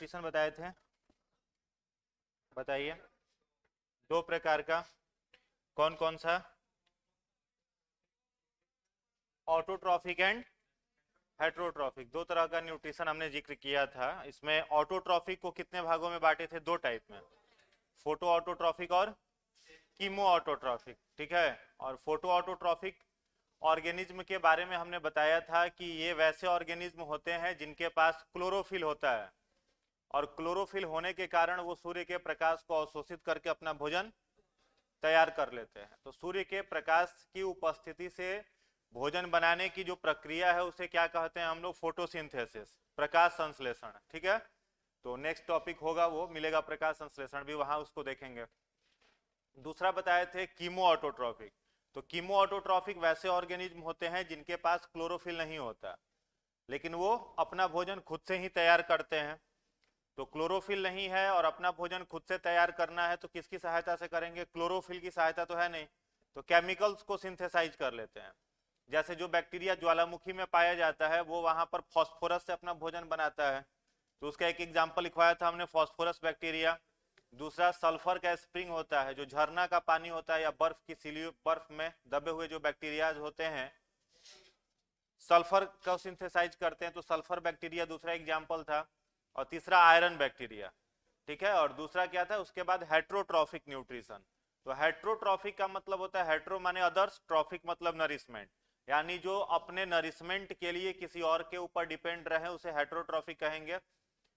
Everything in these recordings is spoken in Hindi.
न्यूट्रिशन बताए थे, बताइए। दो प्रकार का, कौन कौन सा? ऑटोट्रॉफिक एंड हेट्रोट्रॉफिक, दो तरह का न्यूट्रिशन हमने जिक्र किया था। इसमें ऑटोट्रॉफिक को कितने भागों में बांटे थे? दो टाइप में, फोटो ऑटोट्रॉफिक और कीमो ऑटोट्रॉफिक, ठीक है। और फोटो ऑटोट्रॉफिक ऑर्गेनिज्म के बारे में हमने बताया था कि ये वैसे ऑर्गेनिज्म होते हैं जिनके पास क्लोरोफिल होता है, और क्लोरोफिल होने के कारण वो सूर्य के प्रकाश को अवशोषित करके अपना भोजन तैयार कर लेते हैं। तो सूर्य के प्रकाश की उपस्थिति से भोजन बनाने की जो प्रक्रिया है उसे क्या कहते हैं हम लोग? फोटोसिंथेसिस, प्रकाश संश्लेषण, ठीक है। तो नेक्स्ट टॉपिक होगा वो मिलेगा, प्रकाश संश्लेषण भी, वहां उसको देखेंगे। दूसरा बताए थे कीमो ऑटोट्रॉफिक। तो कीमो ऑटोट्रॉफिक वैसे ऑर्गेनिज्म होते हैं जिनके पास क्लोरोफिल नहीं होता, लेकिन वो अपना भोजन खुद से ही तैयार करते हैं। तो क्लोरोफिल नहीं है और अपना भोजन खुद से तैयार करना है तो किसकी सहायता से करेंगे? क्लोरोफिल की सहायता तो है नहीं, तो केमिकल्स को सिंथेसाइज कर लेते हैं। जैसे जो बैक्टीरिया ज्वालामुखी में पाया जाता है वो वहां पर फॉस्फोरस से अपना भोजन बनाता है, तो उसका एक एग्जाम्पल लिखवाया था हमने, फॉस्फोरस बैक्टीरिया। दूसरा सल्फर का स्प्रिंग होता है, जो झरना का पानी होता है या बर्फ की सिली, बर्फ में दबे हुए जो बैक्टीरिया होते हैं सल्फर का सिंथेसाइज करते हैं, तो सल्फर बैक्टीरिया दूसरा एग्जाम्पल था। और तीसरा आयरन बैक्टीरिया, ठीक है। और दूसरा क्या था उसके बाद? Heterotrophic nutrition. तो हेट्रोट्रॉफिक का मतलब होता है, हेट्रो माने अदर्स, ट्रॉफिक मतलब नरिशमेंट, यानी जो अपने नरिशमेंट के लिए किसी और के ऊपर डिपेंड रहे उसे हेट्रोट्रॉफिक कहेंगे।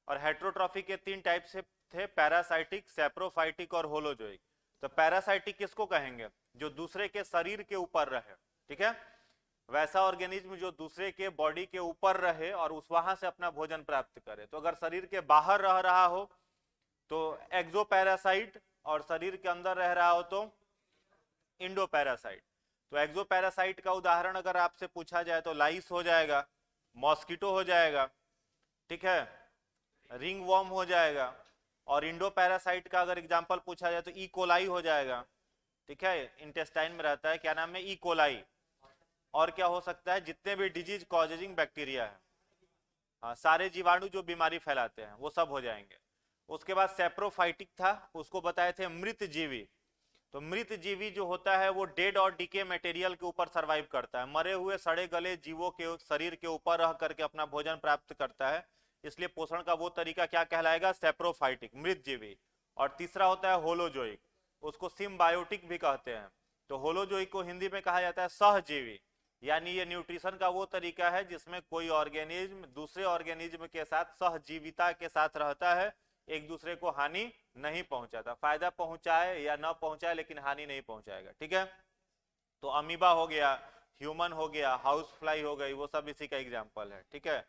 और हेट्रोट्रॉफिक के तीन टाइप से थे, पैरासाइटिक, सैप्रोफाइटिक और होलोजोइक। तो पैरासाइटिक किसको कहेंगे? जो दूसरे के शरीर के ऊपर रहे, ठीक है, वैसा ऑर्गेनिज्म जो दूसरे के बॉडी के ऊपर रहे और उस वहां से अपना भोजन प्राप्त करे। तो अगर शरीर के बाहर रह रहा हो तो एक्सोपैरासाइट, और शरीर के अंदर रह रहा हो तो इंडोपैरासाइट। तो एक्सोपैरासाइट का उदाहरण अगर आपसे पूछा जाए तो लाइस हो जाएगा, मॉस्किटो हो जाएगा, ठीक है, रिंग वॉर्म हो जाएगा। और इंडोपैरासाइट का अगर एग्जांपल पूछा जाए तो ई कोलाई हो जाएगा, ठीक है, इंटेस्टाइन में रहता है, क्या नाम है? E coli. और क्या हो सकता है? जितने भी डिजीज कॉजिंग बैक्टीरिया है, हाँ, सारे जीवाणु जो बीमारी फैलाते हैं वो सब हो जाएंगे। उसके बाद सेप्रोफाइटिक था, उसको बताए थे मृत जीवी। तो मृत जीवी जो होता है वो डेड और डीके मटेरियल के ऊपर सरवाइव करता है, मरे हुए सड़े गले जीवों के शरीर के ऊपर रह करके अपना भोजन प्राप्त करता है, इसलिए पोषण का वो तरीका क्या कहलाएगा? सेप्रोफाइटिक, मृत जीवी। और तीसरा होता है होलोजोइक, उसको सिम्बायोटिक भी कहते हैं। तो होलोजोइक को हिंदी में कहा जाता है सहजीवी, यानी ये न्यूट्रिशन का वो तरीका है जिसमें कोई ऑर्गेनिज्म दूसरे ऑर्गेनिज्म के साथ सहजीविता के साथ रहता है, एक दूसरे को हानि नहीं पहुंचाता, फायदा पहुंचाए या ना पहुंचाए लेकिन हानि नहीं पहुंचाएगा, ठीक है। तो अमीबा हो गया, ह्यूमन हो गया, हाउस फ्लाई हो गई, वो सब इसी का एग्जाम्पल है, ठीक है।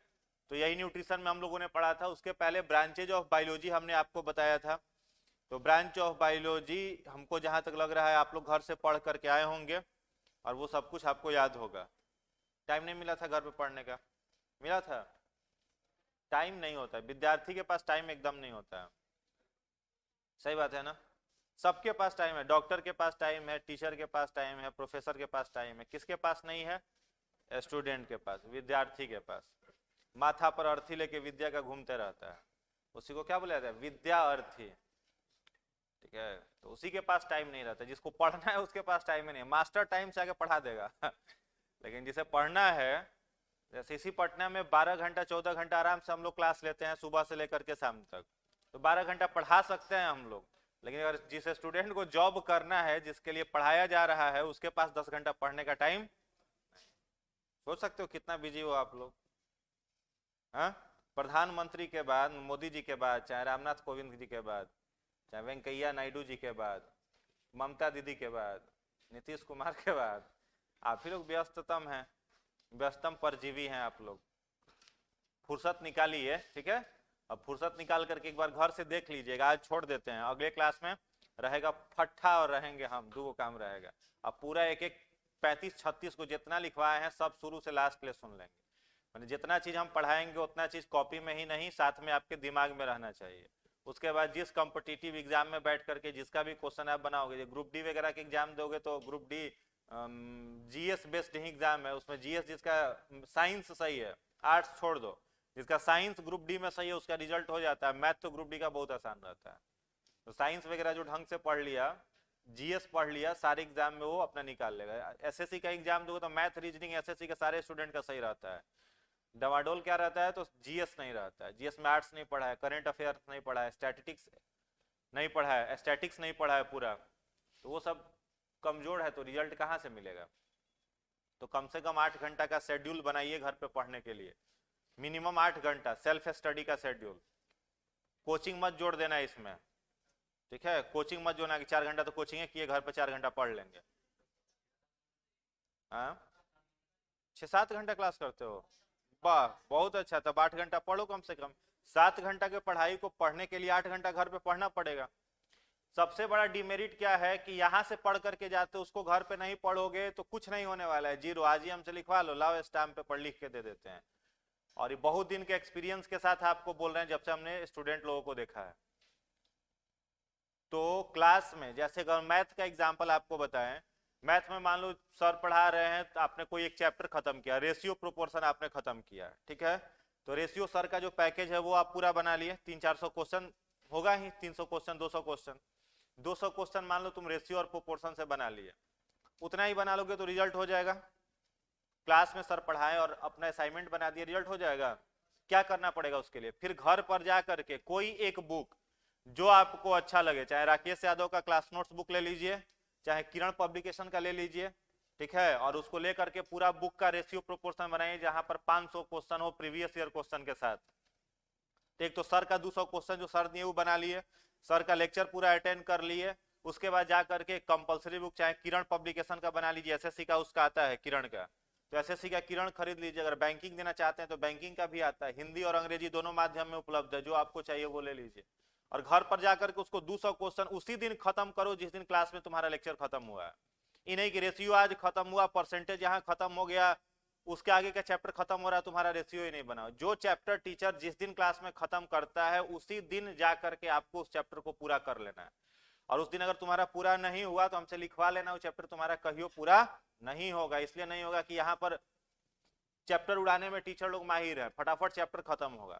तो यही न्यूट्रिशन में हम लोगों ने पढ़ा था। उसके पहले ब्रांचेज ऑफ बायोलॉजी हमने आपको बताया था। तो ब्रांच ऑफ बायोलॉजी हमको जहां तक लग रहा है आप लोग घर से पढ़ करके आए होंगे और वो सब कुछ आपको याद होगा। टाइम नहीं मिला था घर पे पढ़ने का? मिला था? टाइम नहीं होता है, विद्यार्थी के पास टाइम एकदम नहीं होता है, सही बात है ना। सबके पास टाइम है, डॉक्टर के पास टाइम है, टीचर के पास टाइम है, प्रोफेसर के पास टाइम है, किसके पास नहीं है? स्टूडेंट के पास, विद्यार्थी के पास। माथा पर अर्थी लेके विद्या का घूमते रहता है, उसी को क्या बोला जाता है? विद्या अर्थी, ठीक है। तो उसी के पास टाइम नहीं रहता, जिसको पढ़ना है उसके पास टाइम ही नहीं है। मास्टर टाइम से आगे पढ़ा देगा लेकिन जिसे पढ़ना है, जैसे इसी पटना में 12 घंटा 14 घंटा आराम से हम लोग क्लास लेते हैं सुबह से लेकर के शाम तक, तो 12 घंटा पढ़ा सकते हैं हम लोग। लेकिन अगर जिस स्टूडेंट को जॉब करना है, जिसके लिए पढ़ाया जा रहा है, उसके पास 10 घंटा पढ़ने का टाइम, सोच सकते हो कितना बिजी हो आप लोग। हाँ, प्रधानमंत्री के बाद, मोदी जी के बाद, चाहे रामनाथ कोविंद जी के बाद, चाहे वेंकैया नायडू जी के बाद, ममता दीदी के बाद, नीतीश कुमार के बाद, आप ही लोग व्यस्ततम हैं, व्यस्तम परजीवी हैं आप लोग। फुर्सत निकालिए, ठीक है। अब फुर्सत निकाल करके एक बार घर से देख लीजिएगा, आज छोड़ देते हैं, अगले क्लास में रहेगा फट्ठा और रहेंगे हम, दो काम रहेगा। अब पूरा एक एक 35-36 को जितना लिखवाए हैं सब शुरू से लास्ट ले सुन लेंगे। मैंने जितना चीज हम पढ़ाएंगे उतना चीज कॉपी में ही नहीं, साथ में आपके दिमाग में रहना चाहिए। उसके बाद जिस कॉम्पिटिटिव एग्जाम में बैठ करके जिसका भी क्वेश्चन आप बनाओगे, ग्रुप डी वगैरह के एग्जाम दोगे तो ग्रुप डी जीएस बेस्ड ही एग्जाम है, उसमें जीएस जिसका साइंस सही है, आर्ट्स छोड़ दो, जिसका साइंस ग्रुप डी में सही है उसका रिजल्ट हो जाता है, मैथ तो ग्रुप डी का बहुत आसान रहता है। तो साइंस वगैरह जो ढंग से पढ़ लिया, जीएस पढ़ लिया, सारे एग्जाम में वो अपना निकाल लेगा। एसएससी का एग्जाम दोगे तो मैथ रीजनिंग एसएससी का सारे स्टूडेंट का सही रहता है। डवाडोल क्या रहता है, तो जीएस नहीं रहता है, जीएस में आर्ट्स नहीं पढ़ा है, करंट अफेयर्स नहीं पढ़ा है, स्टैटिस्टिक्स नहीं पढ़ा है, स्टैटिक्स नहीं पढ़ा है पूरा, तो वो सब कमजोर है, तो रिजल्ट कहाँ से मिलेगा। तो कम से कम 8 घंटा का शेड्यूल बनाइए घर पे पढ़ने के लिए, मिनिमम 8 घंटा सेल्फ स्टडी का शेड्यूल। कोचिंग मत जोड़ देना इसमें, ठीक है, कोचिंग मत जोड़ना कि 4 घंटा तो कोचिंग है किए, घर पे 4 घंटा पढ़ लेंगे। हाँ 6-7 घंटा क्लास करते हो, वाह बहुत अच्छा, तब 8 घंटा पढ़ो कम से कम। 7 घंटा के पढ़ाई को पढ़ने के लिए 8 घंटा घर पे पढ़ना पड़ेगा। सबसे बड़ा डिमेरिट क्या है कि यहाँ से पढ़ करके जाते उसको घर पे नहीं पढ़ोगे तो कुछ नहीं होने वाला है, जीरो। आज ही हमसे लिखवा लो, लाओ स्टाम्प पे पढ़ लिख के दे देते हैं। और ये बहुत दिन के एक्सपीरियंस के साथ आपको बोल रहे हैं, जब से हमने स्टूडेंट लोगों को देखा है। तो क्लास में जैसे अगर मैथ का एग्जाम्पल आपको बताएं, मैथ में मान लो सर पढ़ा रहे हैं तो आपने कोई एक चैप्टर खत्म किया, रेशियो प्रोपोर्शन आपने खत्म किया, ठीक है, तो रेशियो सर का जो पैकेज है वो आप पूरा बना लिए, 300-400 क्वेश्चन होगा ही, 300 क्वेश्चन 200 क्वेश्चन, 200 क्वेश्चन मान लो तुम रेशियो और प्रोपोर्शन से बना लिए, उतना ही बना लोगे तो रिजल्ट हो जाएगा। क्लास में सर पढ़ाए और अपना असाइनमेंट बना दिए, रिजल्ट हो जाएगा। क्या करना पड़ेगा उसके लिए, फिर घर पर जा करके कोई एक बुक जो आपको अच्छा लगे, चाहे राकेश यादव का क्लास नोट्स बुक ले लीजिए, चाहे किरण पब्लिकेशन का ले लीजिए, ठीक है, और उसको लेकर के पूरा बुक का रेशियो प्रोपोर्शन बनाइए जहां पर 500 क्वेश्चन हो प्रीवियस ईयर क्वेश्चन के साथ। तो एक तो सर का 200 क्वेश्चन जो सर दिए वो बना लिए, सर का लेक्चर पूरा अटेंड कर लिए, उसके बाद जा करके कंपलसरी बुक चाहे किरण पब्लिकेशन का बना लीजिए, एसएससी का उसका आता है किरण का, तो एसएससी का किरण खरीद लीजिए। अगर बैंकिंग देना चाहते हैं तो बैंकिंग का भी आता है, हिंदी और अंग्रेजी दोनों माध्यम में उपलब्ध है, जो आपको चाहिए वो ले लीजिए। और घर पर जाकर के उसको 200 क्वेश्चन उसी दिन खत्म करो जिस दिन क्लास में तुम्हारा लेक्चर खत्म हुआ है। ये नहीं कि रेशियो आज खत्म हुआ, परसेंटेज यहाँ खत्म हो गया, उसके आगे का चैप्टर खत्म हो रहा है, तुम्हारा रेशियो ही नहीं बना। जो चैप्टर टीचर जिस दिन क्लास में खत्म करता है उसी दिन जा करके आपको उस चैप्टर को पूरा कर लेना है। और उस दिन अगर तुम्हारा पूरा नहीं हुआ तो हमसे लिखवा लेना, वो चैप्टर तुम्हारा कहियो पूरा नहीं होगा। इसलिए नहीं होगा कि यहाँ पर चैप्टर उड़ाने में टीचर लोग माहिर है, फटाफट चैप्टर खत्म होगा।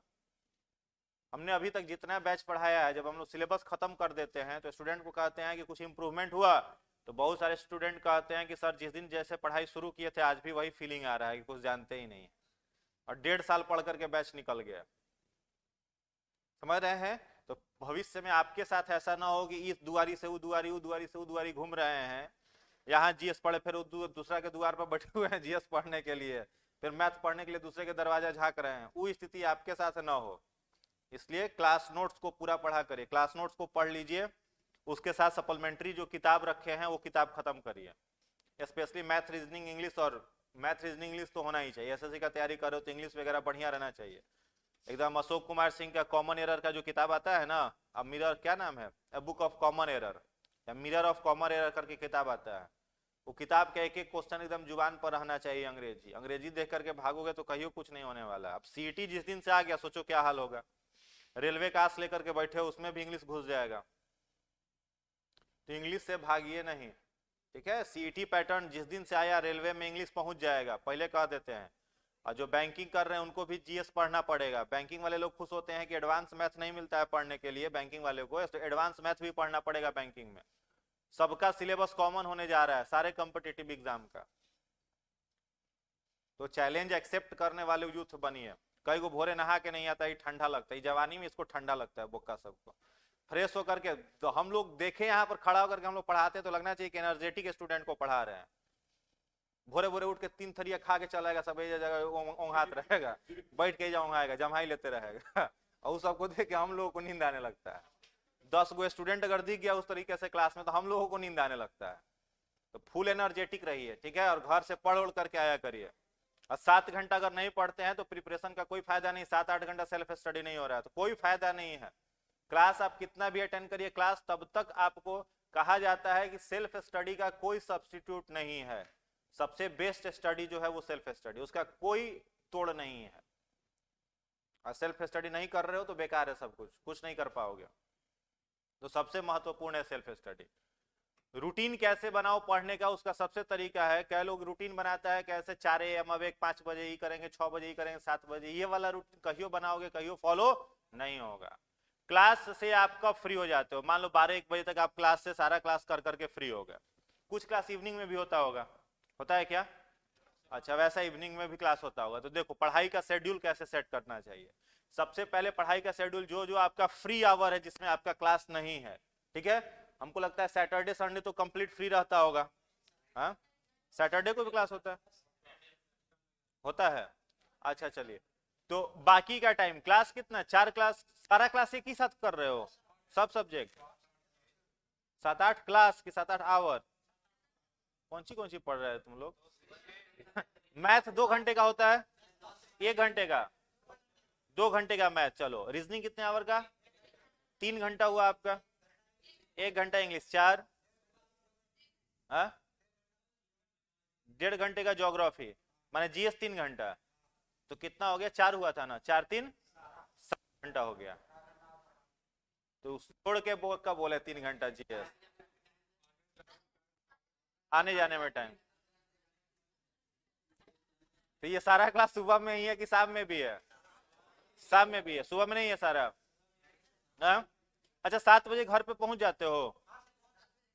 हमने अभी तक जितना बैच पढ़ाया है, जब हम लोग सिलेबस खत्म कर देते हैं तो स्टूडेंट को कहते हैं कि कुछ इंप्रूवमेंट हुआ, तो बहुत सारे स्टूडेंट कहते हैं कि सर जिस दिन जैसे पढ़ाई शुरू किए थे आज भी वही फीलिंग आ रहा है कि कुछ जानते ही नहीं, और 1.5 साल पढ़ करके बैच निकल गया। समझ रहे हैं। तो भविष्य में आपके साथ ऐसा ना हो कि इस दुआरी से वो दुआरी, वो दुआरी से वो दुआरी घूम रहे हैं, यहाँ जीएस पढ़े फिर दूसरा के द्वार पर बैठे हुए हैं जीएस पढ़ने के लिए, फिर मैथ पढ़ने के लिए दूसरे के दरवाजा झांक रहे हैं, वो स्थिति आपके साथ ना हो। इसलिए क्लास नोट्स को पूरा पढ़ा करिए, क्लास नोट्स को पढ़ लीजिए, उसके साथ सप्लीमेंट्री जो किताब रखे हैं वो किताब खत्म करिए, स्पेशली मैथ रीजनिंग इंग्लिश। और मैथ रीजनिंग इंग्लिश तो होना ही चाहिए, एसएससी का तैयारी करो तो इंग्लिश वगैरह बढ़िया रहना चाहिए एकदम। अशोक कुमार सिंह का कॉमन एरर का जो किताब आता है ना, अब मिरर क्या नाम है, a book of common error या मिरर ऑफ कॉमन एरर करके किताब आता है, वो किताब का एक एक क्वेश्चन एकदम जुबान पर रहना चाहिए। अंग्रेजी अंग्रेजी देख करके भागोगे तो कहियो कुछ नहीं होने वाला। अब सीईटी जिस दिन से आ गया सोचो क्या हाल होगा। रेलवे का आस लेकर के बैठे हो उसमें भी इंग्लिश घुस जाएगा, तो इंग्लिश से भागिए नहीं, ठीक है। सीईटी पैटर्न जिस दिन से आया रेलवे में इंग्लिश पहुंच जाएगा, पहले कह देते हैं। और जो बैंकिंग कर रहे हैं उनको भी जीएस पढ़ना पड़ेगा। बैंकिंग वाले लोग खुश होते हैं कि एडवांस मैथ नहीं मिलता है पढ़ने के लिए, बैंकिंग वाले को तो एडवांस मैथ भी पढ़ना पड़ेगा बैंकिंग में। सबका सिलेबस कॉमन होने जा रहा है सारे कॉम्पिटिटिव एग्जाम का, तो चैलेंज एक्सेप्ट करने वाले यूथ बनिए। कई को भोरे नहा के नहीं आता है, ठंडा लगता है, जवानी में इसको ठंडा लगता है बोक्का सबको। फ्रेश होकर के तो हम लोग देखे यहाँ पर खड़ा होकर के हम लोग पढ़ाते हैं तो लगना चाहिए कि एनर्जेटिक स्टूडेंट को पढ़ा रहे हैं। भोरे भोरे उठ के 3 थरिया खा के चलाएगा, सब जगह ओंघात रहेगा, बैठ के ओंघाएगा, जमाई लेते रहेगा और उस सबको देख के हम लोगों को नींद आने लगता है। 10 गो स्टूडेंट अगर दिख गया उस तरीके से क्लास में तो हम लोगों को नींद आने लगता है। तो फुल एनर्जेटिक रहिए, ठीक है, और घर से पढ़ उड़ करके आया करिए। और 7 घंटा अगर नहीं पढ़ते हैं तो प्रिपरेशन का कोई फायदा नहीं। 7-8 घंटा सेल्फ स्टडी नहीं हो रहा है तो कोई फायदा नहीं है। क्लास आप कितना भी अटेंड करिए, क्लास तब तक आपको कहा जाता है कि सेल्फ स्टडी का कोई सब्स्टिट्यूट नहीं है। सबसे बेस्ट स्टडी जो है वो सेल्फ स्टडी, उसका कोई तोड़ नहीं है। और सेल्फ स्टडी नहीं कर रहे हो तो बेकार है सब कुछ, कुछ नहीं कर पाओगे। तो सबसे महत्वपूर्ण है सेल्फ स्टडी। रूटीन कैसे बनाओ पढ़ने का, उसका सबसे तरीका है, कई लोग रूटीन बनाता है कैसे 4 AM अब एक 5 बजे ही करेंगे, 6 बजे ही करेंगे, 7 बजे, ये वाला रूटीन कहियो बनाओगे कहियो फॉलो नहीं होगा। क्लास से आप कब फ्री हो जाते हो? मान लो 12-1 बजे तक आप क्लास से सारा क्लास कर करके फ्री हो गए। कुछ क्लास इवनिंग में भी होता होगा, होता है क्या? अच्छा, वैसा इवनिंग में भी क्लास होता होगा। तो देखो पढ़ाई का शेड्यूल कैसे सेट करना चाहिए। सबसे पहले पढ़ाई का शेड्यूल, जो जो आपका फ्री आवर है जिसमें आपका क्लास नहीं है, ठीक है, हमको लगता है सैटरडे संडे तो कंप्लीट फ्री रहता होगा। हाँ, सैटरडे को भी क्लास होता है। अच्छा चलिए, तो बाकी का टाइम क्लास कितना, 4 क्लास, सारा क्लास एक ही साथ कर रहे हो, सब सब्जेक्ट 7-8 क्लास की 7-8 आवर, कौन सी पढ़ रहे हो तुम लोग? मैथ 2 घंटे का होता है, 1 घंटे का, 2 घंटे का मैथ। चलो रीजनिंग कितने आवर का? 3 घंटा हुआ आपका। 1 घंटा इंग्लिश, 4, 1.5 घंटे का ज्योग्राफी, माने जीएस 3 घंटा, तो कितना हो गया? 4 हुआ था ना, 4 3 7 घंटा हो गया। तो छोड़ के का बोले 3 घंटा जीएस, आने जाने में टाइम। तो ये सारा क्लास सुबह में ही है कि शाम में भी है? शाम में भी है, सुबह में नहीं है सारा। हाँ? अच्छा 7 बजे घर पे पहुंच जाते हो?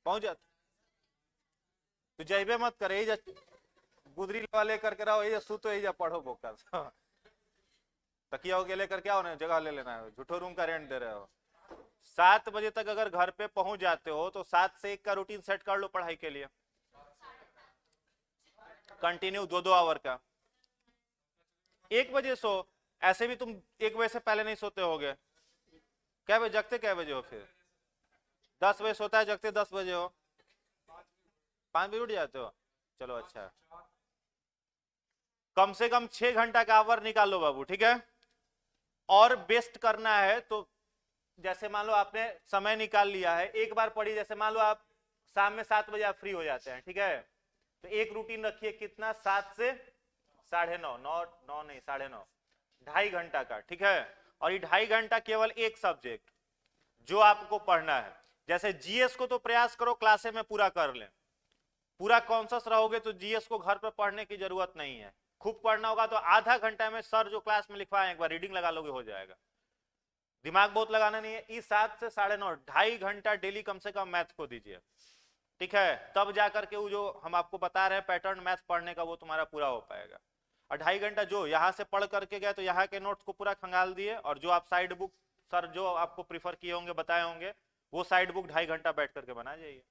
पहुंच जाते तो जैबे मत करे, गुदरी वाले करके रहो, ये सू तो ये पढ़ो बोकस। तकिया के लेकर के आओ ना, जगह ले लेना है, झूठो रूम का रेंट दे रहे हो। 7 बजे तक अगर घर पे पहुंच जाते हो तो 7 से 1 का रूटीन सेट कर लो पढ़ाई के लिए, कंटिन्यू 2-2 आवर का। 1 बजे सो, ऐसे भी तुम 1 बजे से पहले नहीं सोते होगे, क्या बजे जगते, क्या बजे हो फिर? 10 बजे सोता है, जगते 10 बजे हो, 5 बजे उठ जाते हो। चलो अच्छा, कम से कम 6 घंटा का आवर निकालो बाबू, ठीक है। और बेस्ट करना है तो जैसे मान लो आपने समय निकाल लिया है, एक बार पढ़ी, जैसे मान लो आप शाम में 7 बजे आप फ्री हो जाते हैं, ठीक है, तो एक रूटीन रखिए, कितना, 7 से 9:30, 9 नहीं 9:30, 2.5 घंटा का, ठीक है। और ये 2.5 घंटा केवल एक सब्जेक्ट जो आपको पढ़ना है। जैसे जीएस को तो प्रयास करो क्लासे में पूरा कर लें, पूरा कॉन्शियस रहोगे तो जीएस को घर पर पढ़ने की जरूरत नहीं है। खूब पढ़ना होगा तो आधा घंटा में सर जो क्लास में लिखवाए एक बार रीडिंग लगा लोगे, हो जाएगा। दिमाग बहुत लगाना नहीं है। इस 7 से 9:30, 2.5 घंटा डेली कम से कम मैथ को दीजिए, ठीक है, तब जाकर के वो जो हम आपको बता रहे हैं पैटर्न मैथ पढ़ने का, वो तुम्हारा पूरा हो पाएगा। और 2.5 घंटा जो यहाँ से पढ़ करके गए तो यहाँ के नोट्स को पूरा खंगाल दिए, और जो आप साइड बुक सर जो आपको प्रीफर किए होंगे, बताए होंगे, वो साइड बुक 2.5 घंटा बैठ करके बना जाइए।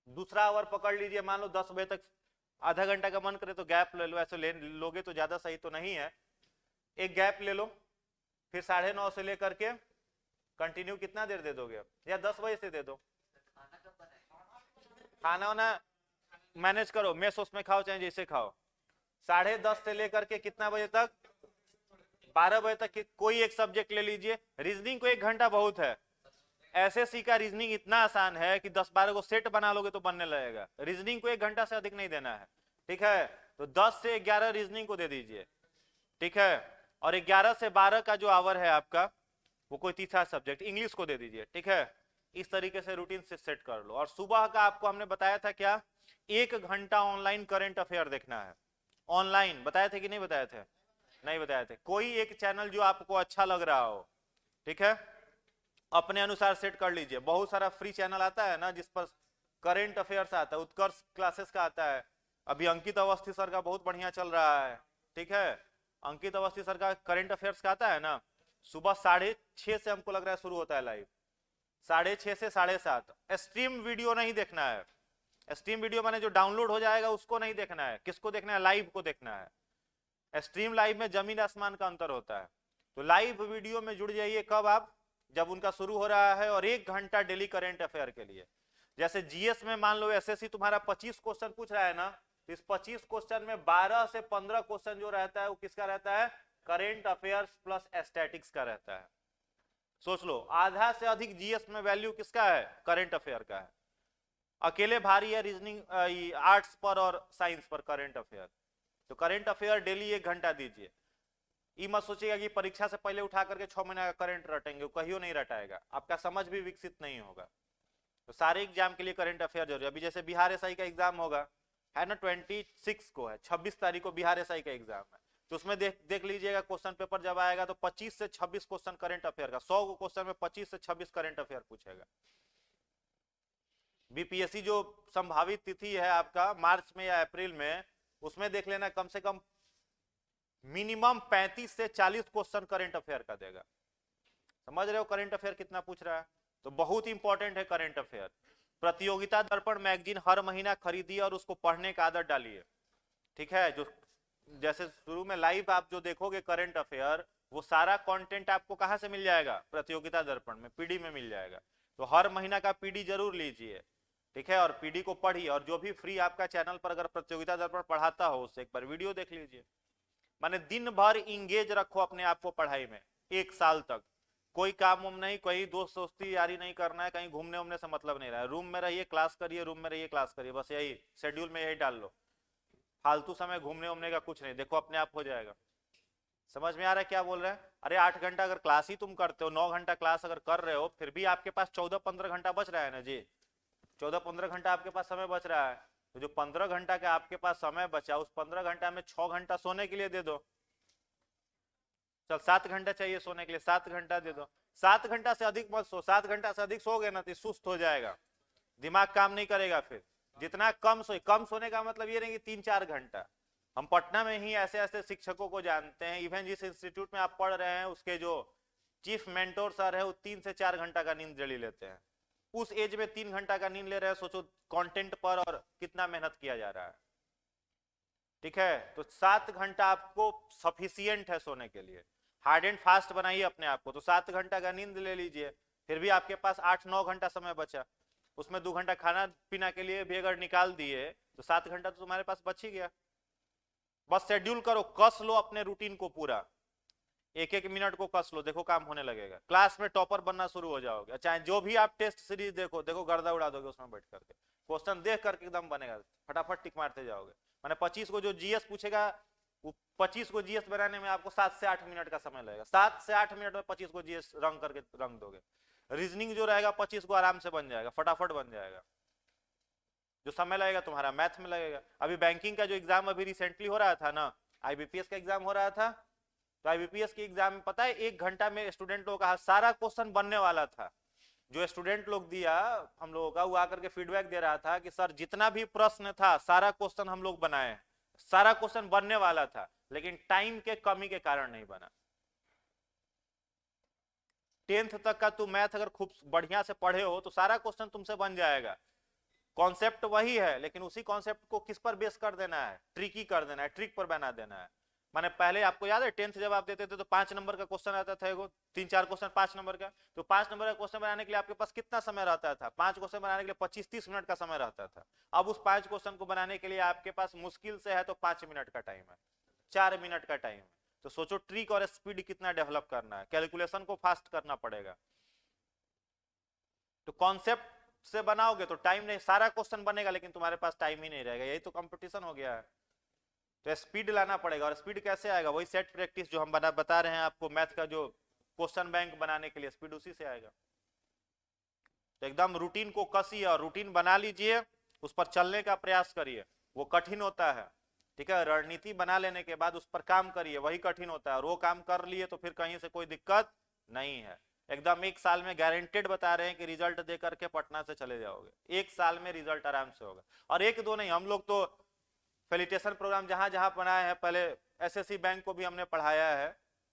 दूसरा आवर पकड़ लीजिए, मान लो 10 बजे तक आधा घंटा का मन करे तो गैप ले लो, ऐसे ले लोगे तो ज्यादा सही तो नहीं है, एक गैप ले लो, फिर 9:30 से लेकर के कंटिन्यू कितना देर दे दोगे, या 10 बजे से दे दो। खाना वाना मैनेज करो, मेस उसमें खाओ चाहे जैसे खाओ। 10:30 से लेकर के कितना बजे तक, 12 बजे तक कोई एक सब्जेक्ट ले लीजिए। रीजनिंग को 1 घंटा बहुत है, एसएससी का रीजनिंग इतना आसान है कि 10-12 को सेट बना लोगे तो बनने लगेगा। रीजनिंग को 1 घंटा से अधिक नहीं देना है, ठीक है, तो 10 से 11 रीजनिंग को दे दीजिए, ठीक है। और 11 से 12 का जो आवर है आपका, वो कोई तीसरा सब्जेक्ट इंग्लिश को दे दीजिए, ठीक है। इस तरीके से रूटीन से सेट कर लो। और सुबह का आपको हमने बताया था क्या, 1 घंटा ऑनलाइन करंट अफेयर देखना है। ऑनलाइन बताए थे कि नहीं बताए थे? नहीं बताए थे। कोई एक चैनल जो आपको अच्छा लग रहा हो, ठीक है, अपने अनुसार सेट कर लीजिए। बहुत सारा फ्री चैनल आता है ना जिस पर करंट अफेयर्स आता है, उत्कर्ष क्लासेस का आता है, अभी अंकित अवस्थी सर का बहुत बढ़िया चल रहा है, ठीक है। अंकित अवस्थी सर का करंट अफेयर्स का आता है ना, सुबह 6:30 से हमको लग रहा है शुरू होता है लाइव, 6:30 से 7:30। स्ट्रीम वीडियो नहीं देखना है, स्ट्रीम वीडियो माने जो डाउनलोड हो जाएगा उसको नहीं देखना है, किसको देखना है, लाइव को देखना है। स्ट्रीम लाइव में जमीन आसमान का अंतर होता है। तो लाइव वीडियो में जुड़ जाइए, कब आप, जब उनका शुरू हो रहा है, और 1 घंटा डेली करंट अफेयर के लिए। जैसे जीएस में मान लो एसएससी तुम्हारा 25 क्वेश्चन पूछ रहा है ना, तो इस 25 क्वेश्चन में 12 से 15 क्वेश्चन जो रहता है वो किसका रहता है, करंट अफेयर्स प्लस स्टैटिक्स का रहता है। सोच लो, आधा से अधिक जीएस में वैल्यू किसका है, करंट अफेयर का है। अकेले भारी है रीजनिंग आर्ट्स पर और साइंस पर करंट अफेयर। तो करंट अफेयर डेली 1 घंटा दीजिए। ये मत सोचिएगा कि परीक्षा से पहले उठा करके 6 महीने का करंट रटेंगे, कहियो नहीं रटाएगा, आपका समझ भी विकसित नहीं होगा। तो सारे एग्जाम के लिए करंट अफेयर जरूरी है। अभी जैसे बिहार एसआई का एग्जाम होगा, है ना, 26 को है, 26 तारीख को बिहार एसआई का एग्जाम है। तो उसमें देख लीजिएगा क्वेश्चन पेपर जब आएगा तो 25 से 26 क्वेश्चन करंट अफेयर का, 100 क्वेश्चन में 25 से 26 करंट अफेयर पूछेगा। बीपीएससी जो संभावित तिथि है आपका मार्च में या अप्रैल में, उसमें देख लेना कम से कम मिनिमम 35 से 40 क्वेश्चन करंट अफेयर का देगा। समझ रहे हो करंट अफेयर कितना पूछ रहा है? तो बहुत इंपॉर्टेंट है करंट अफेयर। प्रतियोगिता दर्पण मैगजीन हर महीना खरीदिए और उसको पढ़ने का आदत डालिए, ठीक है। जो जैसे शुरू में लाइव आप जो देखोगे करंट अफेयर, वो सारा कंटेंट आपको कहां से मिल जाएगा? प्रतियोगिता दर्पण में, पीडी में मिल जाएगा। तो हर महीना का पीडी जरूर लीजिए, ठीक है, और पीडी को पढ़िए। और जो भी फ्री आपका चैनल पर अगर प्रतियोगिता दर्पण पढ़ाता हो उससे एक बार वीडियो देख लीजिए। माने दिन भर इंगेज रखो अपने आप को पढ़ाई में, 1 साल तक। कोई काम उम नहीं, कोई दोस्त दोस्ती यारी नहीं करना है, कहीं घूमने उमने से मतलब नहीं रहा है। रूम में रहिए, क्लास करिए, रूम में रहिए, क्लास करिए, बस यही शेड्यूल में यही डाल लो। फालतू समय घूमने उमने का कुछ नहीं, देखो अपने आप हो जाएगा। समझ में आ रहा है क्या बोल रहे हैं? अरे 8 घंटा अगर क्लास ही तुम करते हो, 9 घंटा क्लास अगर कर रहे हो, फिर भी आपके पास 14-15 घंटा बच रहा है ना जी। 14-15 घंटा आपके पास समय बच रहा है। तो जो 15 घंटा का आपके पास समय बचा, उस 15 घंटा में 6 घंटा सोने के लिए दे दो। चल 7 घंटा चाहिए सोने के लिए, 7 घंटा दे दो। 7 घंटा से अधिक मत सो, 7 घंटा से अधिक सोगे ना तो सुस्त हो जाएगा, दिमाग काम नहीं करेगा। फिर जितना कम सोने का मतलब ये नहीं कि 3-4 घंटा। हम पटना में ही ऐसे ऐसे शिक्षकों को जानते हैं, इवन जिस इंस्टीट्यूट में आप पढ़ रहे हैं उसके जो चीफ मेंटोर सर है वो 3 से 4 घंटा का नींद डेली लेते हैं। उस एज में 3 घंटा का नींद ले रहे हैं, सोचो कंटेंट पर और कितना मेहनत किया जा रहा है, ठीक है। तो 7 घंटा आपको सफिशियंट है सोने के लिए। हार्ड एंड फास्ट बनाइए अपने आप को, तो 7 घंटा का नींद ले लीजिए, फिर भी आपके पास 8-9 घंटा समय बचा। उसमें 2 घंटा खाना पीना के लिए भी अगर निकाल दिए तो 7 घंटा तो तुम्हारे पास बच ही गया। बस शेड्यूल करो, कस लो अपने रूटीन को पूरा, 1-1 मिनट को कस लो, देखो काम होने लगेगा। क्लास में टॉपर बनना शुरू हो जाओगे। चाहे जो भी आप टेस्ट सीरीज देखो, देखो गर्दा उड़ा दोगे उसमें बैठ करके, क्वेश्चन देख करके एकदम बनेगा, फटाफट टिक मारते जाओगे। मैंने 25 को जो जीएस पूछेगा, वो 25 को जीएस बनाने में आपको 7 से 8 मिनट का समय लगेगा। 7 से 8 मिनट में 25 को जीएस रंग करके रंग दोगे। रीजनिंग जो रहेगा 25 को आराम से बन जाएगा, फटाफट बन जाएगा। जो समय लगेगा तुम्हारा मैथ में लगेगा। अभी बैंकिंग का जो एग्जाम अभी रिसेंटली हो रहा था ना, आईबीपीएस का एग्जाम हो रहा था, तो आईबीपीएस के एग्जाम में पता है 1 घंटा में स्टूडेंट लोगों का सारा क्वेश्चन बनने वाला था। जो स्टूडेंट लोग दिया हम लोगों का, वो आकर के फीडबैक दे रहा था कि सर जितना भी प्रश्न था सारा क्वेश्चन हम लोग बनाए, सारा क्वेश्चन बनने वाला था, लेकिन टाइम के कमी के कारण नहीं बना। 10th तक का तू मैथ अगर खूब बढ़िया से पढ़े हो तो सारा क्वेश्चन तुमसे बन जाएगा। कॉन्सेप्ट वही है, लेकिन उसी कॉन्सेप्ट को किस पर बेस कर देना है? ट्रिकी कर देना है, ट्रिक पर बना देना है। माने पहले आपको याद है 10th जब आप देते थे तो 5 नंबर का क्वेश्चन आता था, एगो 3-4 क्वेश्चन 5 नंबर का। तो 5 नंबर का क्वेश्चन बनाने के लिए आपके पास कितना समय रहता था? 5 क्वेश्चन बनाने के लिए 25-30 मिनट का समय रहता था। अब उस 5 क्वेश्चन को बनाने के लिए आपके पास मुश्किल से है तो 5 मिनट का टाइम है, 4 मिनट का टाइम है। तो सोचो ट्रिक और स्पीड कितना डेवलप करना है, कैलकुलेशन को फास्ट करना पड़ेगा। तो कॉन्सेप्ट से बनाओगे तो टाइम नहीं, सारा क्वेश्चन बनेगा लेकिन तुम्हारे पास टाइम ही नहीं रहेगा। यही तो कंपटीशन हो गया है। तो स्पीड लाना पड़ेगा। और स्पीड कैसे आएगा? वही सेट प्रैक्टिस जो हम बता रहे हैं आपको, मैथ का जो क्वेश्चन बैंक बनाने के लिए स्पीड उसी से आएगा। तो एकदम रूटीन को कसिए और रूटीन बना लीजिए, उस पर चलने का प्रयास करिए। वो कठिन होता है, ठीक है। रणनीति बना लेने के बाद उस पर काम करिए, वही कठिन होता है। और वो काम कर लिए तो फिर कहीं से कोई दिक्कत नहीं है। एकदम 1 साल में गारंटेड बता रहे हैं कि रिजल्ट दे करके पटना से चले जाओगे। 1 साल में रिजल्ट आराम से होगा। और 1-2 नहीं, हम लोग तो फेलिटेशन प्रोग्राम जहां जहां बनाए हैं, पहले एसएससी बैंक को भी हमने पढ़ाया है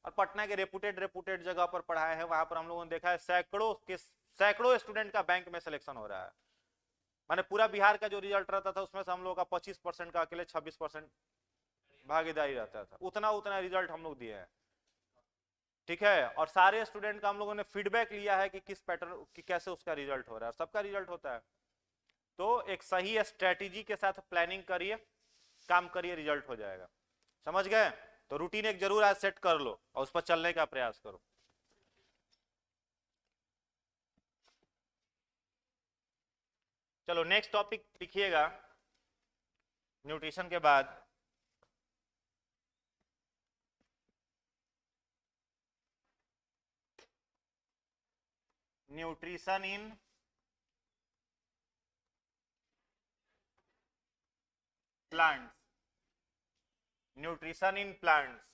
और पटना के रेपुटेड जगह पर पढ़ाए हैं। वहां पर हम लोगों ने देखा है सैकड़ों स्टूडेंट का बैंक में सिलेक्शन हो रहा है। माने पूरा बिहार का जो रिजल्ट रहता था उसमें से हम लोग का 25% का अकेले 26% भागीदारी रहता था। उतना रिजल्ट हम लोग दिए हैं, ठीक है। और सारे स्टूडेंट का हम लोगों ने फीडबैक लिया है कि किस पैटर्न की कैसे उसका रिजल्ट हो रहा है, सबका रिजल्ट होता है। तो एक सही स्ट्रेटेजी के साथ प्लानिंग करिए, काम करिए, रिजल्ट हो जाएगा। समझ गए? तो रूटीन एक जरूर आज सेट कर लो और उस पर चलने का प्रयास करो। चलो नेक्स्ट टॉपिक लिखिएगा न्यूट्रिशन के बाद। Nutrition in plants, nutrition in plants,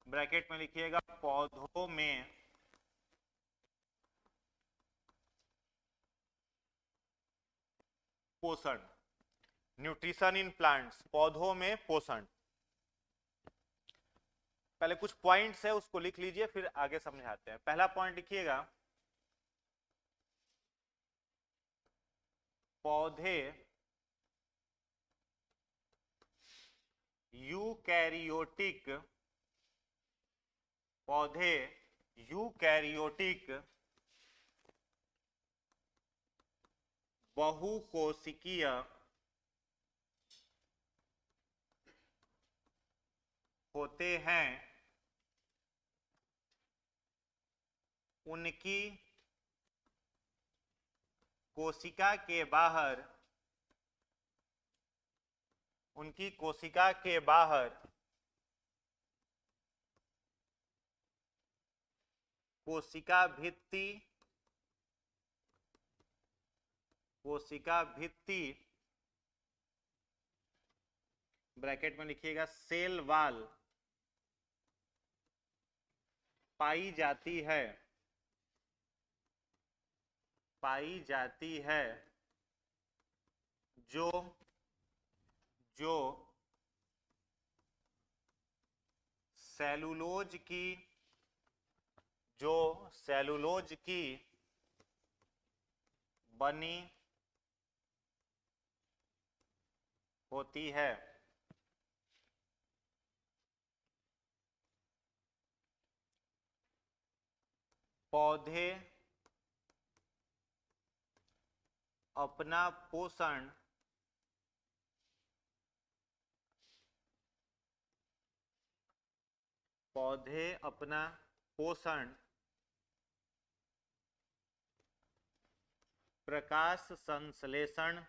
bracket में लिखिएगा पौधों में पोषण, न्यूट्रिशन इन प्लांट्स, पौधों में पोषण। पहले कुछ पॉइंट्स है उसको लिख लीजिए, फिर आगे समझाते हैं। पहला पॉइंट लिखिएगा, पौधे यूकैरियोटिक, पौधे यूकैरियोटिक बहुकोशिकीय होते हैं, उनकी कोशिका के बाहर, उनकी कोशिका के बाहर कोशिका भित्ति, कोशिका भित्ति, ब्रैकेट में लिखिएगा सेल वाल, पाई जाती है, पाई जाती है, जो जो सेलुलोज की, जो सेलुलोज की बनी होती है। पौधे अपना पोषण पौधे अपना पोषण प्रकाश संश्लेषण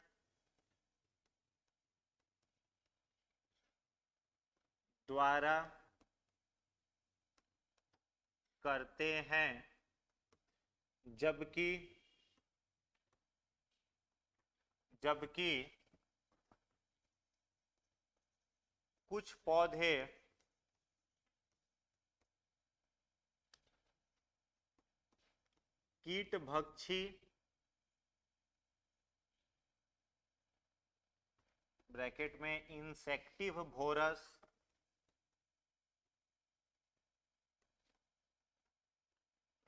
द्वारा करते हैं, जबकि जबकि कुछ पौधे कीटभक्षी, ब्रैकेट में इंसेक्टिवोरस,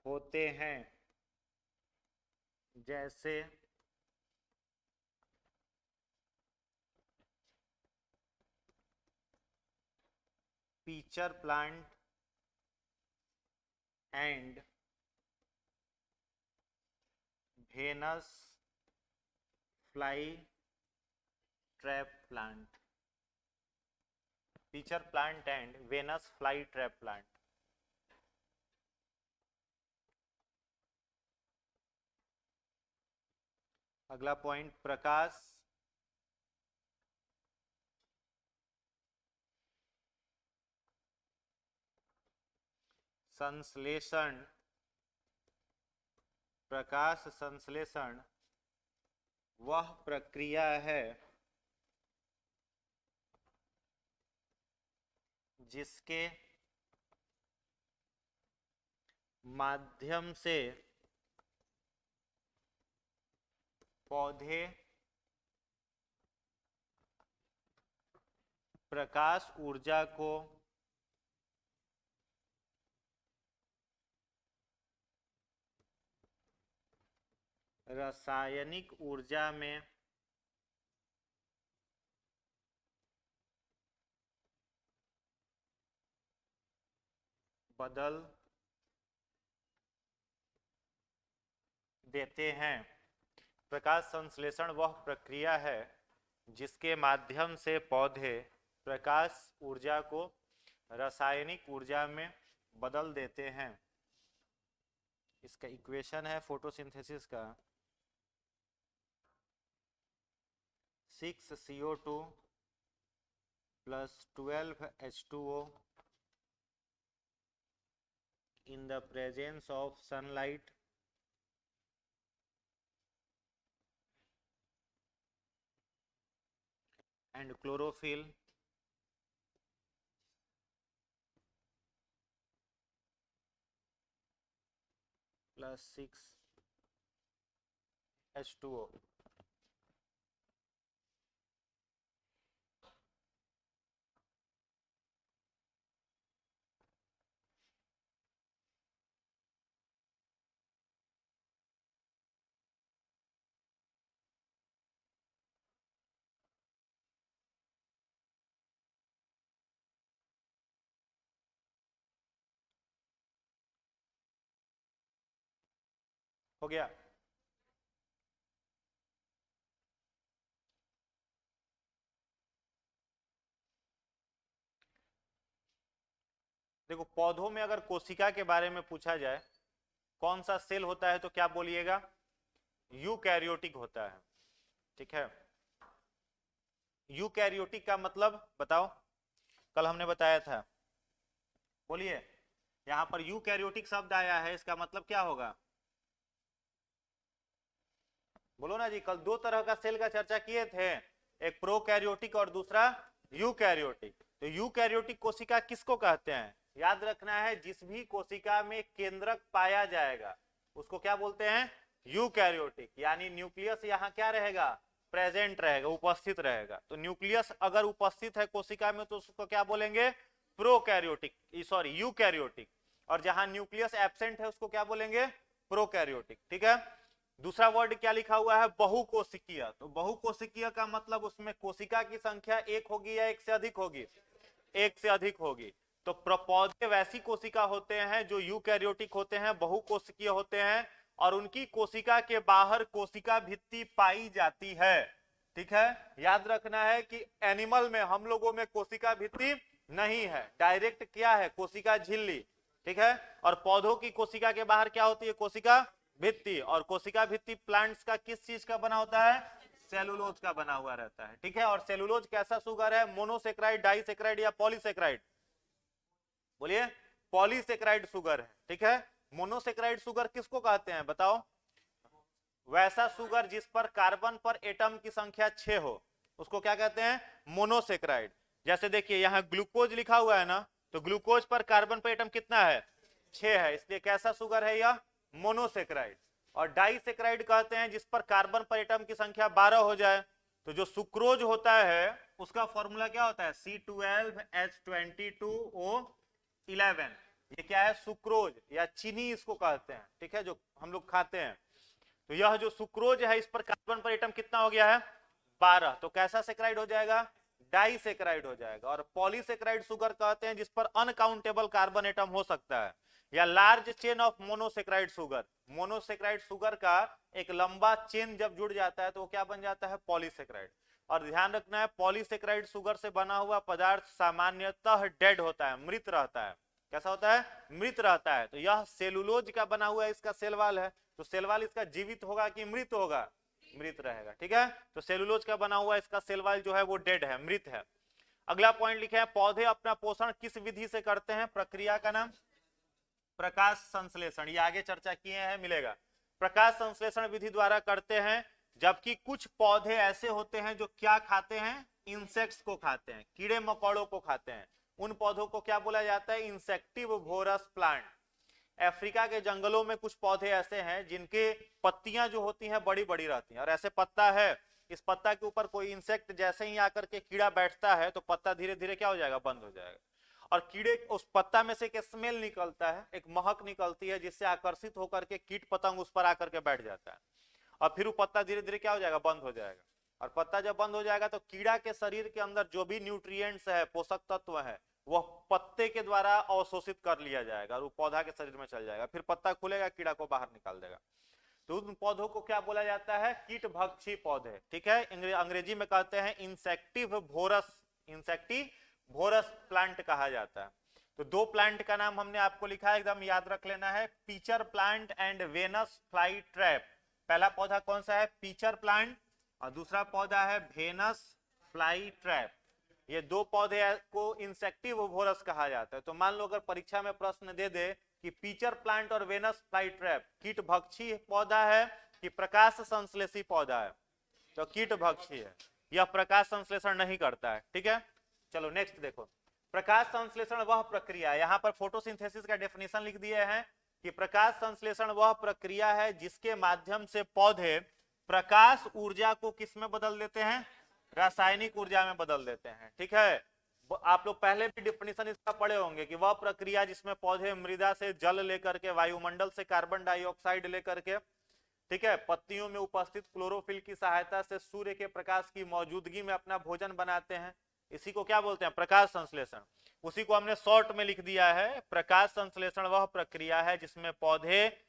होते हैं, जैसे pitcher plant and Venus fly trap plant, pitcher plant and Venus fly trap plant. अगला पॉइंट, प्रकाश संश्लेषण, प्रकाश संश्लेषण वह प्रक्रिया है जिसके माध्यम से पौधे प्रकाश ऊर्जा को रासायनिक ऊर्जा में बदल देते हैं। प्रकाश संश्लेषण वह प्रक्रिया है जिसके माध्यम से पौधे प्रकाश ऊर्जा को रासायनिक ऊर्जा में बदल देते हैं। इसका इक्वेशन है फोटोसिंथेसिस का 6CO2 plus 12H2O in the presence of sunlight and chlorophyll plus 6 H2O. हो गया? देखो, पौधों में अगर कोशिका के बारे में पूछा जाए कौन सा सेल होता है तो क्या बोलिएगा? यूकैरियोटिक होता है। ठीक है, यूकैरियोटिक का मतलब बताओ, कल हमने बताया था, बोलिए। यहां पर यूकैरियोटिक शब्द आया है, इसका मतलब क्या होगा? बोलो ना जी, कल दो तरह का सेल का चर्चा किए थे, एक प्रोकैरियोटिक और दूसरा यूकैरियोटिक। तो यूकैरियोटिक कोशिका किसको कहते हैं? याद रखना है, जिस भी कोशिका में केंद्रक पाया जाएगा उसको क्या बोलते हैं? यूकैरियोटिक। यानी न्यूक्लियस यहाँ क्या रहेगा? प्रेजेंट रहेगा, उपस्थित रहेगा। तो न्यूक्लियस अगर उपस्थित है कोशिका में तो उसको क्या बोलेंगे? Prokaryotic, sorry eukaryotic. और जहां न्यूक्लियस एब्सेंट है उसको क्या बोलेंगे? प्रोकैरियोटिक। ठीक है। दूसरा वर्ड क्या लिखा हुआ है? बहुकोशिकीय। तो बहुकोशिकीय का मतलब उसमें कोशिका की संख्या एक होगी या एक से अधिक होगी? एक से अधिक होगी। तो पौधे वैसी कोशिका होते हैं जो यूकैरियोटिक होते हैं, बहुकोशिकीय होते हैं, और उनकी कोशिका के बाहर कोशिका भित्ति पाई जाती है। ठीक है, याद रखना है कि एनिमल में, हम लोगों में कोशिका भित्ति नहीं है, डायरेक्ट क्या है? कोशिका झिल्ली। ठीक है, और पौधों की कोशिका के बाहर क्या होती है? कोशिका भित्ति। और कोशिका भित्ति प्लांट्स का किस चीज का बना होता है? सेलुलोज का बना हुआ रहता है। ठीक है, और सेलुलोज कैसा शुगर है? मोनोसेक्राइड, डाइसेक्राइड या पॉलीसेक्राइड? बोलिए। पॉलीसेक्राइड शुगर है। ठीक है, मोनोसेक्राइड शुगर किसको कहते हैं बताओ? वैसा शुगर जिस पर कार्बन पर एटम की संख्या 6 हो उसको क्या कहते हैं? मोनोसेक्राइड। जैसे देखिए यहाँ ग्लूकोज लिखा हुआ है ना, तो ग्लूकोज पर कार्बन पर एटम कितना है? 6 है, इसलिए कैसा शुगर है यह? मोनोसेक्राइड। और डाइसेक्राइड कहते हैं जिस पर कार्बन पर एटम की संख्या 12 हो जाए। तो जो सुक्रोज होता है उसका फॉर्मूला क्या होता है? C12H22O11। ये क्या है? सुक्रोज या चीनी इसको कहते हैं। ठीक है, जो हम लोग खाते हैं। तो यह जो सुक्रोज है इस पर कार्बन पर एटम कितना हो गया है? 12। तो कैसा सेक्राइड हो जाएगा? डाइसेक्राइड हो जाएगा। और पॉलीसेक्राइड शुगर कहते हैं जिस पर अनकाउंटेबल कार्बन एटम हो सकता है, या large chain of monosaccharide sugar. Monosaccharide sugar का एक लंबा चेन जब जुड़ जाता है तो वो क्या बन जाता है? पॉलीसेक्राइड। और ध्यान रखना है, पॉलीसेक्राइड शुगर से बना हुआ पदार्थ सामान्यतः डेड होता है, मृत रहता है। कैसा होता है? मृत रहता है। तो यह सेलुलोज का बना हुआ इसका सेल वाल है, तो सेल वाल इसका जीवित होगा कि मृत होगा? मृत रहेगा। ठीक है, तो सेलुलोज का बना हुआ इसका सेल वाल जो है वो डेड है, मृत है। अगला पॉइंट लिखे हैं, पौधे अपना पोषण किस विधि से करते हैं? प्रक्रिया का नाम प्रकाश संश्लेषण। ये आगे चर्चा किए हैं, मिलेगा। प्रकाश संश्लेषण विधि द्वारा करते हैं। जबकि कुछ पौधे ऐसे होते हैं जो क्या खाते हैं? इंसेक्ट्स को खाते हैं, कीड़े मकोड़ों को खाते हैं। उन पौधों को क्या बोला जाता है? Insectivorous plant. अफ्रीका के जंगलों में कुछ पौधे ऐसे हैं जिनके पत्तियां जो होती हैं बड़ी बड़ी रहती हैं, और ऐसे पत्ता है, इस पत्ता के ऊपर कोई इंसेक्ट जैसे ही आकर के कीड़ा बैठता है तो पत्ता धीरे धीरे क्या हो जाएगा? बंद हो जाएगा। और कीड़े, उस पत्ता में से एक स्मेल निकलता है, एक महक निकलती है, जिससे आकर्षित होकर के कीट पतंग उस पर आकर के बैठ जाता है, और फिर वो पत्ता धीरे धीरे क्या हो जाएगा? बंद हो जाएगा। और पत्ता जब बंद हो जाएगा तो कीड़ा के शरीर के अंदर जो भी न्यूट्रिएंट्स है, पोषक तत्व है, वह पत्ते के द्वारा अवशोषित कर लिया जाएगा और वो पौधा के शरीर में चल जाएगा। फिर पत्ता खुलेगा, कीड़ा को बाहर निकाल देगा। तो उन पौधों को क्या बोला जाता है? कीटभक्षी पौधे। ठीक है, अंग्रेजी में कहते हैं इंसेक्टिवोरस, इंसेक्टिवोरस प्लांट कहा जाता है। तो दो प्लांट का नाम हमने आपको लिखा है, एकदम याद रख लेना है, pitcher plant and Venus fly trap. पहला पौधा कौन सा है? पीचर प्लांट, और दूसरा पौधा है वेनस फ्लाई ट्रैप। ये दो पौधे को इंसेक्टिवोरस कहा जाता है। तो मान लो अगर परीक्षा में प्रश्न दे दे कि पीचर प्लांट और वेनस फ्लाई ट्रैप कीटभक्षी पौधा है कि प्रकाश संश्लेषी पौधा है, तो कीटभक्षी है। यह प्रकाश संश्लेषण नहीं करता है। ठीक है, चलो नेक्स्ट देखो, प्रकाश संश्लेषण वह प्रक्रिया, यहां पर फोटोसिंथेसिस का डेफिनेशन लिख दिए हैं कि प्रकाश संश्लेषण वह प्रक्रिया है जिसके माध्यम से पौधे प्रकाश ऊर्जा को किस में बदल देते हैं, रासायनिक ऊर्जा में बदल देते हैं। ठीक है, आप लोग पहले भी डेफिनेशन इसका पढ़े होंगे कि वह प्रक्रिया जिसमें पौधे मृदा से जल लेकर के, वायुमंडल से कार्बन डाइऑक्साइड लेकर के, ठीक है, पत्तियों में उपस्थित क्लोरोफिल की सहायता से सूर्य के प्रकाश की मौजूदगी में अपना भोजन बनाते हैं, इसी को क्या बोलते हैं, प्रकाश संश्लेषण। उसी को हमने शॉर्ट में लिख दिया है, प्रकाश संश्लेषण वह प्रक्रिया है जिसमें पौधे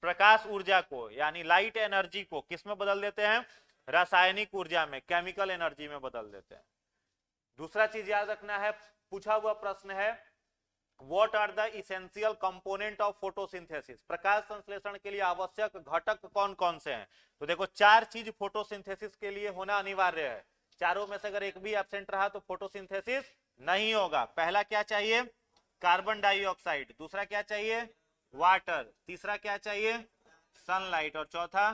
प्रकाश ऊर्जा को यानी लाइट एनर्जी को किस में बदल देते हैं, रासायनिक ऊर्जा में, केमिकल एनर्जी में बदल देते हैं। दूसरा चीज याद रखना है, पूछा हुआ प्रश्न है what are the essential component of photosynthesis, प्रकाश संश्लेषण के लिए आवश्यक घटक कौन कौन से हैं। तो देखो 4 चीज फोटोसिंथेसिस के लिए होना अनिवार्य है, चारों में से अगर एक भी एब्सेंट रहा तो फोटोसिंथेसिस नहीं होगा। पहला क्या चाहिए, कार्बन डाइऑक्साइड, दूसरा क्या चाहिए, वाटर, तीसरा क्या चाहिए, सनलाइट, और चौथा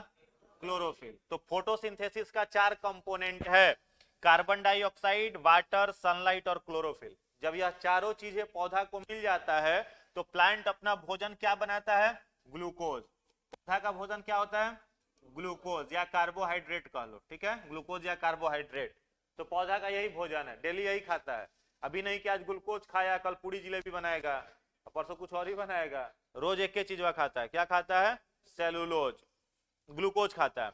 क्लोरोफिल। तो फोटोसिंथेसिस का 4 कंपोनेंट है, कार्बन डाइऑक्साइड, वाटर, सनलाइट और क्लोरोफिल। जब यह चारों चीजें पौधा को मिल जाता है तो प्लांट अपना भोजन क्या बनाता है, ग्लूकोज। पौधा का भोजन क्या होता है, ग्लूकोज या कार्बोहाइड्रेट कह लो। ठीक है, ग्लूकोज या कार्बोहाइड्रेट, तो पौधा का यही भोजन है, डेली यही खाता है। अभी नहीं कि आज ग्लूकोज खाया, कल पूरी जिलेबी बनाएगा, परसों कुछ और ही बनाएगा, रोज एक ही चीज वह खाता है, क्या खाता है, सेलुलोज, ग्लूकोज खाता है।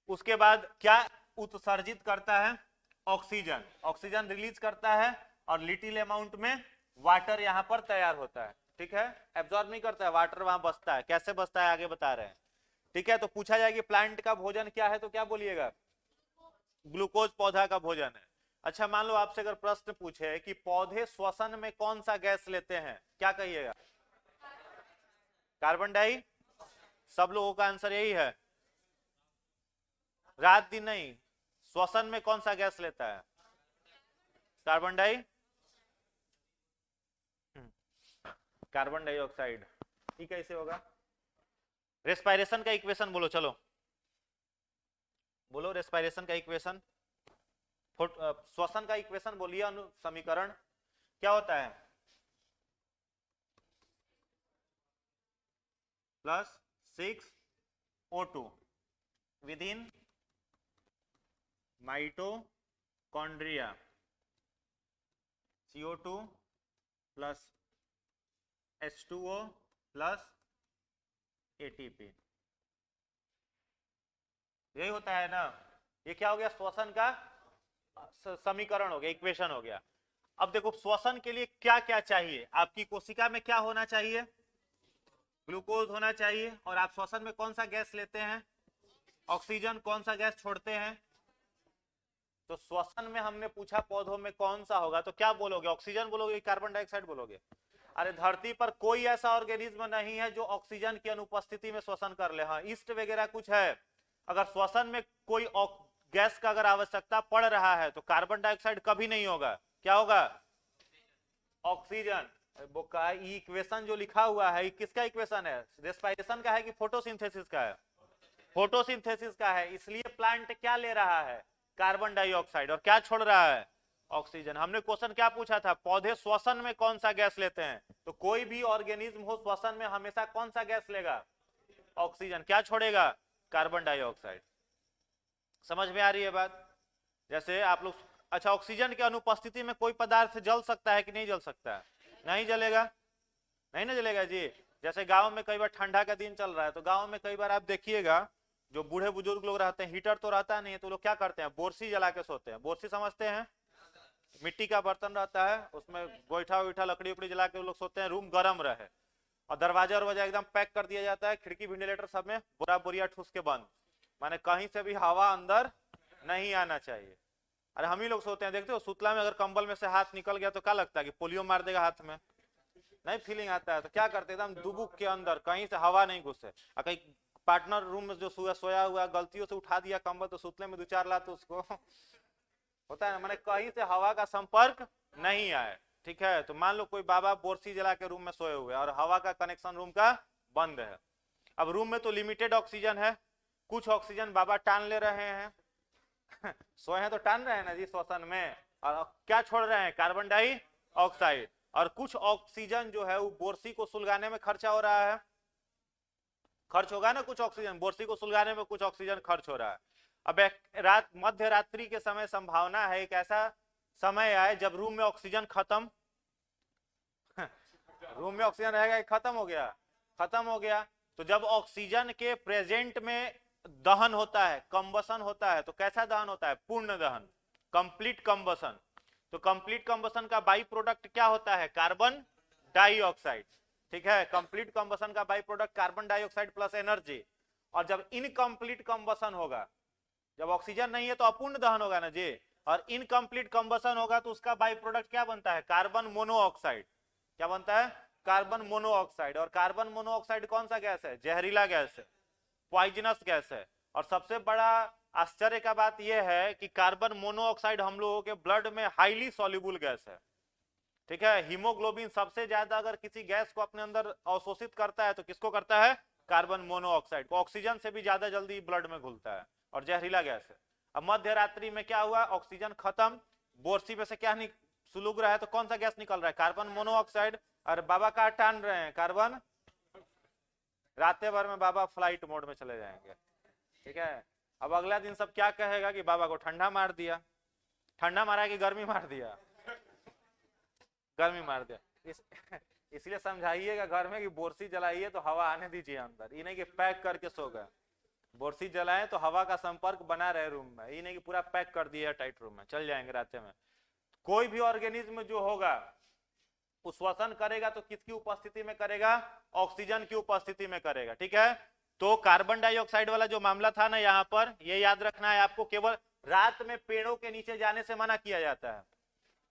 उसके बाद क्या उत्सर्जित करता है, ऑक्सीजन, ऑक्सीजन रिलीज करता है और लिटिल अमाउंट में वाटर यहां पर तैयार होता है। ठीक है, एब्जॉर्ब नहीं करता है, वाटर वहां बसता है, कैसे बसता है आगे बता रहे हैं। ठीक है, तो पूछा जाए कि प्लांट का भोजन क्या है तो क्या बोलिएगा, ग्लूकोज पौधा का भोजन है। अच्छा, मान लो आपसे अगर प्रश्न पूछे कि पौधे श्वसन में कौन सा गैस लेते हैं, क्या कहिएगा, कार्बन डाई, सब लोगों का आंसर यही है, रात दिन नहीं, श्वसन में कौन सा गैस लेता है, कार्बन डाई, कार्बन डाइऑक्साइड। ये कैसे होगा, रेस्पायरेशन का इक्वेशन बोलो, चलो बोलो रेस्पायरेशन का इक्वेशन, श्वसन का इक्वेशन बोलिए, समीकरण क्या होता है, +6O2 within mitochondria, CO2 plus H2O plus ATP, यही होता है ना। ये क्या हो गया, श्वसन का समीकरण हो गया, इक्वेशन हो गया। अब देखो श्वसन के लिए क्या क्या चाहिए, आपकी कोशिका में क्या होना चाहिए, ग्लूकोज होना चाहिए, और आप श्वसन में कौन सा गैस लेते हैं, ऑक्सीजन, कौन सा गैस छोड़ते हैं। तो श्वसन में हमने पूछा पौधों में कौन सा होगा, तो क्या बोलोगे, ऑक्सीजन बोलोगे, कार्बन डाइऑक्साइड बोलोगे। अरे धरती पर कोई ऐसा ऑर्गेनिज्म नहीं है जो ऑक्सीजन की अनुपस्थिति में श्वसन कर ले। हाँ, ईस्ट वगैरह कुछ है, अगर श्वसन में कोई गैस का अगर आवश्यकता पड़ रहा है तो कार्बन डाइऑक्साइड कभी नहीं होगा, क्या होगा, ऑक्सीजन। वो का इक्वेशन जो लिखा हुआ है किसका इक्वेशन है, रेस्पिरेशन का है कि फोटोसिंथेसिस का है, फोटोसिंथेसिस का है। इसलिए प्लांट क्या ले रहा है, कार्बन डाइऑक्साइड, और क्या छोड़ रहा है, ऑक्सीजन। हमने क्वेश्चन क्या पूछा था, पौधे श्वसन में कौन सा गैस लेते हैं, तो कोई भी ऑर्गेनिज्म हो श्वसन में हमेशा कौन सा गैस लेगा, ऑक्सीजन, क्या छोड़ेगा, कार्बन डाइऑक्साइड। समझ में आ रही है बात। जैसे आप लोग, अच्छा ऑक्सीजन की अनुपस्थिति में कोई पदार्थ जल सकता है कि नहीं जल सकता है, नहीं जलेगा, नहीं ना जलेगा जी। जैसे गांव में कई बार ठंडा का दिन चल रहा है तो गांव में कई बार आप देखिएगा जो बूढ़े बुजुर्ग लोग रहते हैं, हीटर तो रहता नहीं है, तो लोग क्या करते हैं, बोरसी जला के सोते हैं। बोरसी समझते हैं, मिट्टी का बर्तन रहता है, उसमें गोईठा उईठा लकड़ी उकड़ी जला के लोग सोते हैं, रूम गर्म रहे, और दरवाजा वरवाजा एकदम पैक कर दिया जाता है, खिड़की वेंटिलेटर सब में बोरा बोरिया ठूस के बंद, माने कहीं से भी हवा अंदर नहीं आना चाहिए। अरे हम ही लोग सोते हैं, देखते हो सुतला में अगर कंबल में से हाथ निकल गया तो क्या लगता है कि पोलियो मार देगा हाथ में, नहीं फीलिंग आता है। तो क्या करते हैं, एकदम दुबुक के अंदर कहीं से हवा नहीं घुसे, और कहीं पार्टनर रूम में जो सोया हुआ गलतियों से उठा दिया कंबल तो सुतले में 2-4 लात तो उसको होता है ना, माने कहीं से हवा का संपर्क नहीं आए। ठीक है, तो मान लो कोई बाबा बोरसी जला के रूम में सोए हुए और हवा का कनेक्शन रूम का बंद है। अब रूम में तो लिमिटेड ऑक्सीजन है, कुछ ऑक्सीजन बाबा टान ले रहे हैं, सोए हैं तो टान रहे हैं ना जी श्वसन में, और क्या छोड़ रहे हैं, कार्बन डाइऑक्साइड। और कुछ ऑक्सीजन जो है वो बोरसी को सुलगाने में खर्चा हो रहा है, खर्च होगा ना कुछ ऑक्सीजन, बोरसी को सुलगाने में कुछ ऑक्सीजन खर्च हो रहा है। अब रात मध्य रात्रि के समय संभावना है एक ऐसा समय आए जब रूम में ऑक्सीजन खत्म रूम में ऑक्सीजन रहेगा, खत्म हो गया, खत्म हो गया। तो जब ऑक्सीजन के प्रेजेंट में दहन होता है, कंबसन होता है, तो कैसा दहन होता है, पूर्ण दहन, कंप्लीट कंबसन। तो कंप्लीट कंबसन का बाई प्रोडक्ट क्या होता है, कार्बन डाइऑक्साइड। ठीक है, कंप्लीट कंबसन का by product carbon dioxide plus energy. और जब इनकम्प्लीट कंबसन होगा, जब ऑक्सीजन नहीं है तो अपूर्ण दहन होगा ना जी, और इनकम्प्लीट कंबसन होगा तो उसका बाई प्रोडक्ट क्या बनता है, कार्बन मोनोऑक्साइड। क्या बनता है, कार्बन मोनोऑक्साइड। और कार्बन मोनोऑक्साइड कौन सा गैस है, जहरीला गैस है, पॉइजनस गैस है। और सबसे बड़ा आश्चर्य का बात यह है कि कार्बन मोनोऑक्साइड हम लोगों के ब्लड में हाईली सॉल्युबल गैस है। ठीक है, हीमोग्लोबिन सबसे ज्यादा अगर किसी गैस को अपने अंदर अवशोषित करता है तो किसको करता है, कार्बन मोनोऑक्साइड को। ऑक्सीजन से भी ज्यादा जल्दी ब्लड में घुलता है और जहरीला गैस है। अब मध्य रात्रि में क्या हुआ, ऑक्सीजन खत्म, बोरसी में से क्या सुलग रहा है, तो कौन सा गैस निकल रहा है, कार्बन मोनोऑक्साइड। और बाबा कहा टान रहे हैं, कार्बन, रातें भर में बाबा फ्लाइट मोड में चले जाएंगे। ठीक है, अब अगला दिन सब क्या कहेगा कि बाबा को ठंडा मार दिया, ठंडा मारा कि गर्मी मार दिया, गर्मी मार दिया। इसलिए समझाइएगा घर में कि बोरसी जलाइए तो हवा आने दीजिए अंदर, ये नहीं कि पैक करके सो गए। बोरसी जलाएं तो हवा का संपर्क बना रहे रूम में, ये नहीं कि पूरा पैक कर दिया टाइट रूम में, चल जाएंगे रास्ते में। कोई भी ऑर्गेनिज्म जो होगा वो श्वसन करेगा तो किसकी उपस्थिति में करेगा, ऑक्सीजन की उपस्थिति में करेगा। ठीक है, तो कार्बन डाइऑक्साइड वाला जो मामला था ना, यहां पर ये याद रखना है आपको, केवल रात में पेड़ों के नीचे जाने से मना किया जाता है।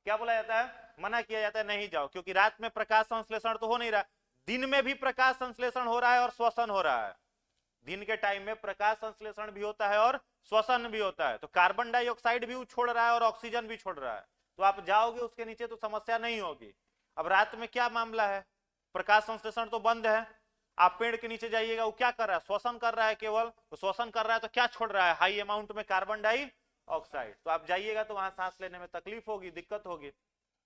क्या बोला जाता है, मना किया जाता है, नहीं जाओ, क्योंकि रात में प्रकाश संश्लेषण तो हो नहीं रहा, दिन में भी प्रकाश संश्लेषण हो रहा है और श्वसन हो रहा है। दिन के टाइम में प्रकाश संश्लेषण भी होता है और श्वसन भी होता है, तो कार्बन डाइऑक्साइड भी छोड़ रहा है और ऑक्सीजन भी छोड़ रहा है, तो आप जाओगे उसके नीचे तो समस्या नहीं होगी। अब रात में क्या मामला है, प्रकाश संश्लेषण तो बंद है, आप पेड़ के नीचे जाइएगा, वो क्या कर रहा है, श्वसन कर रहा है केवल, तो श्वसन कर रहा है तो क्या छोड़ रहा है, हाई अमाउंट में कार्बन डाइऑक्साइड। तो आप जाइएगा तो वहां सांस लेने में तकलीफ होगी, दिक्कत होगी।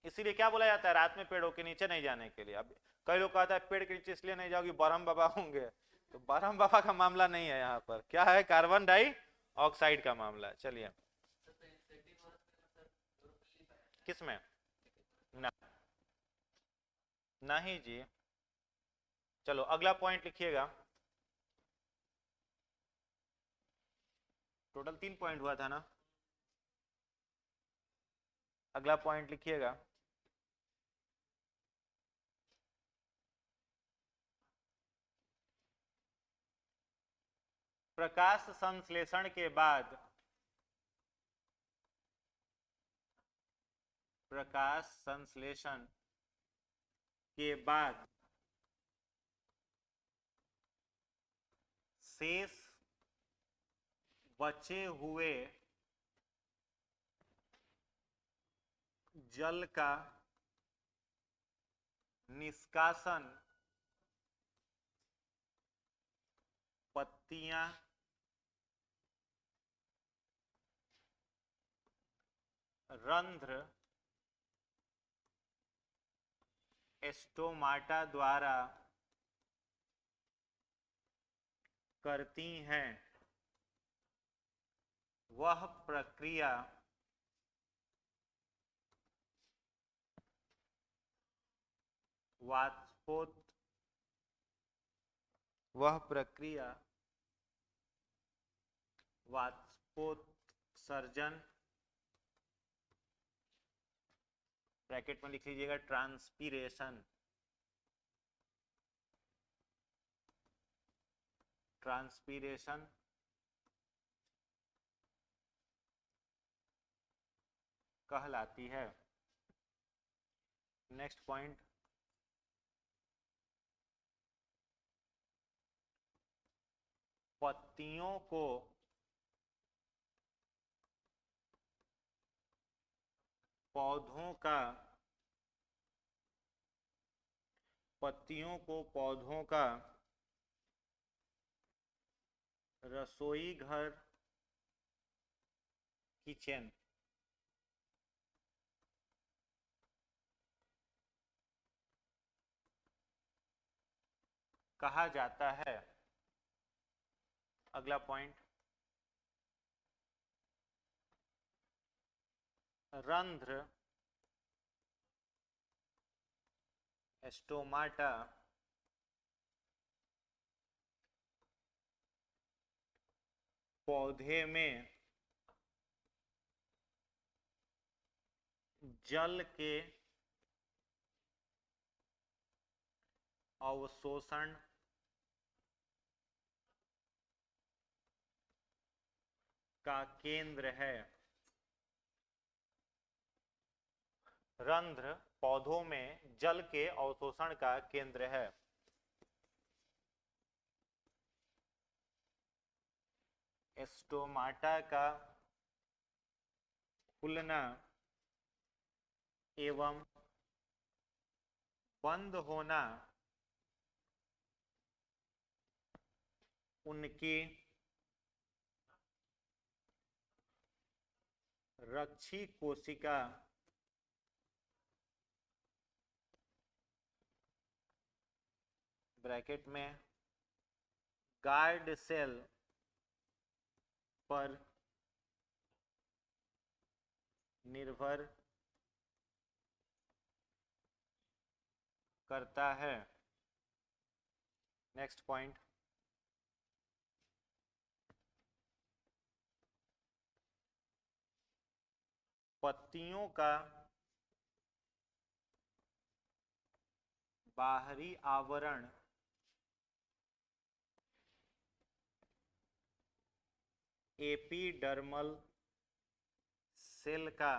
इसीलिए क्या बोला जाता है, रात में पेड़ों के नीचे नहीं जाने के लिए। अब कई लोग कहता है पेड़ के नीचे इसलिए नहीं जाओगी, बरहम बाबा होंगे, तो बरहम बाबा का मामला नहीं है, यहाँ पर क्या है, कार्बन डाइऑक्साइड का मामला है। चलिए, किसमें, ना, नहीं जी। चलो अगला पॉइंट लिखिएगा, टोटल 3 पॉइंट हुआ था ना, अगला पॉइंट लिखिएगा, प्रकाश संश्लेषण के बाद, प्रकाश संश्लेषण के बाद शेष बचे हुए जल का निष्कासन पत्तियां रंध्र स्टोमाटा द्वारा करती हैं, वह प्रक्रिया वाष्पोत वह प्रक्रिया वाष्पोत्सर्जन, ब्रैकेट में लिख लीजिएगा ट्रांसपीरेशन, ट्रांसपीरेशन कहलाती है। नेक्स्ट पॉइंट, पत्तियों को पौधों का रसोई घर किचन, कहा जाता है। अगला पॉइंट, रंध्र, स्टोमाटा, पौधे में जल के अवशोषण का केंद्र है। रंध्र पौधों में जल के अवशोषण का केंद्र है। स्टोमाटा का खुलना एवं बंद होना उनकी रक्षी कोशिका ब्रैकेट में गार्ड सेल पर निर्भर करता है। नेक्स्ट पॉइंट, पत्तियों का बाहरी आवरण एपिडर्मल सेल का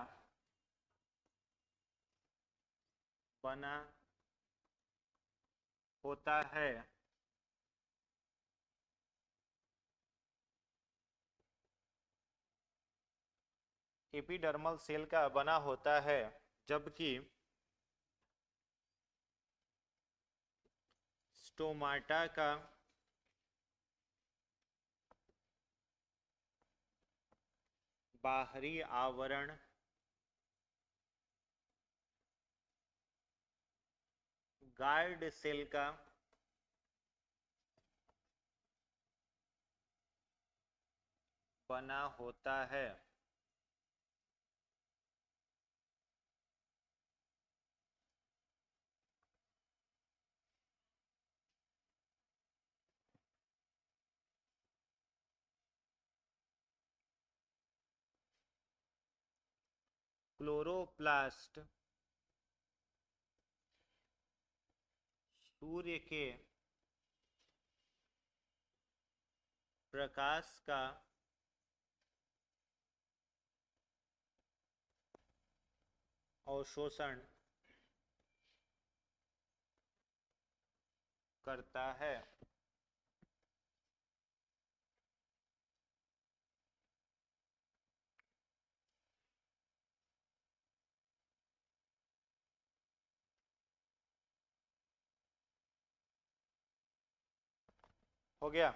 बना होता है। एपिडर्मल सेल का बना होता है, जबकि स्टोमाटा का बाहरी आवरण गार्ड सेल का बना होता है। क्लोरोप्लास्ट सूर्य के प्रकाश का अवशोषण करता है। हो गया?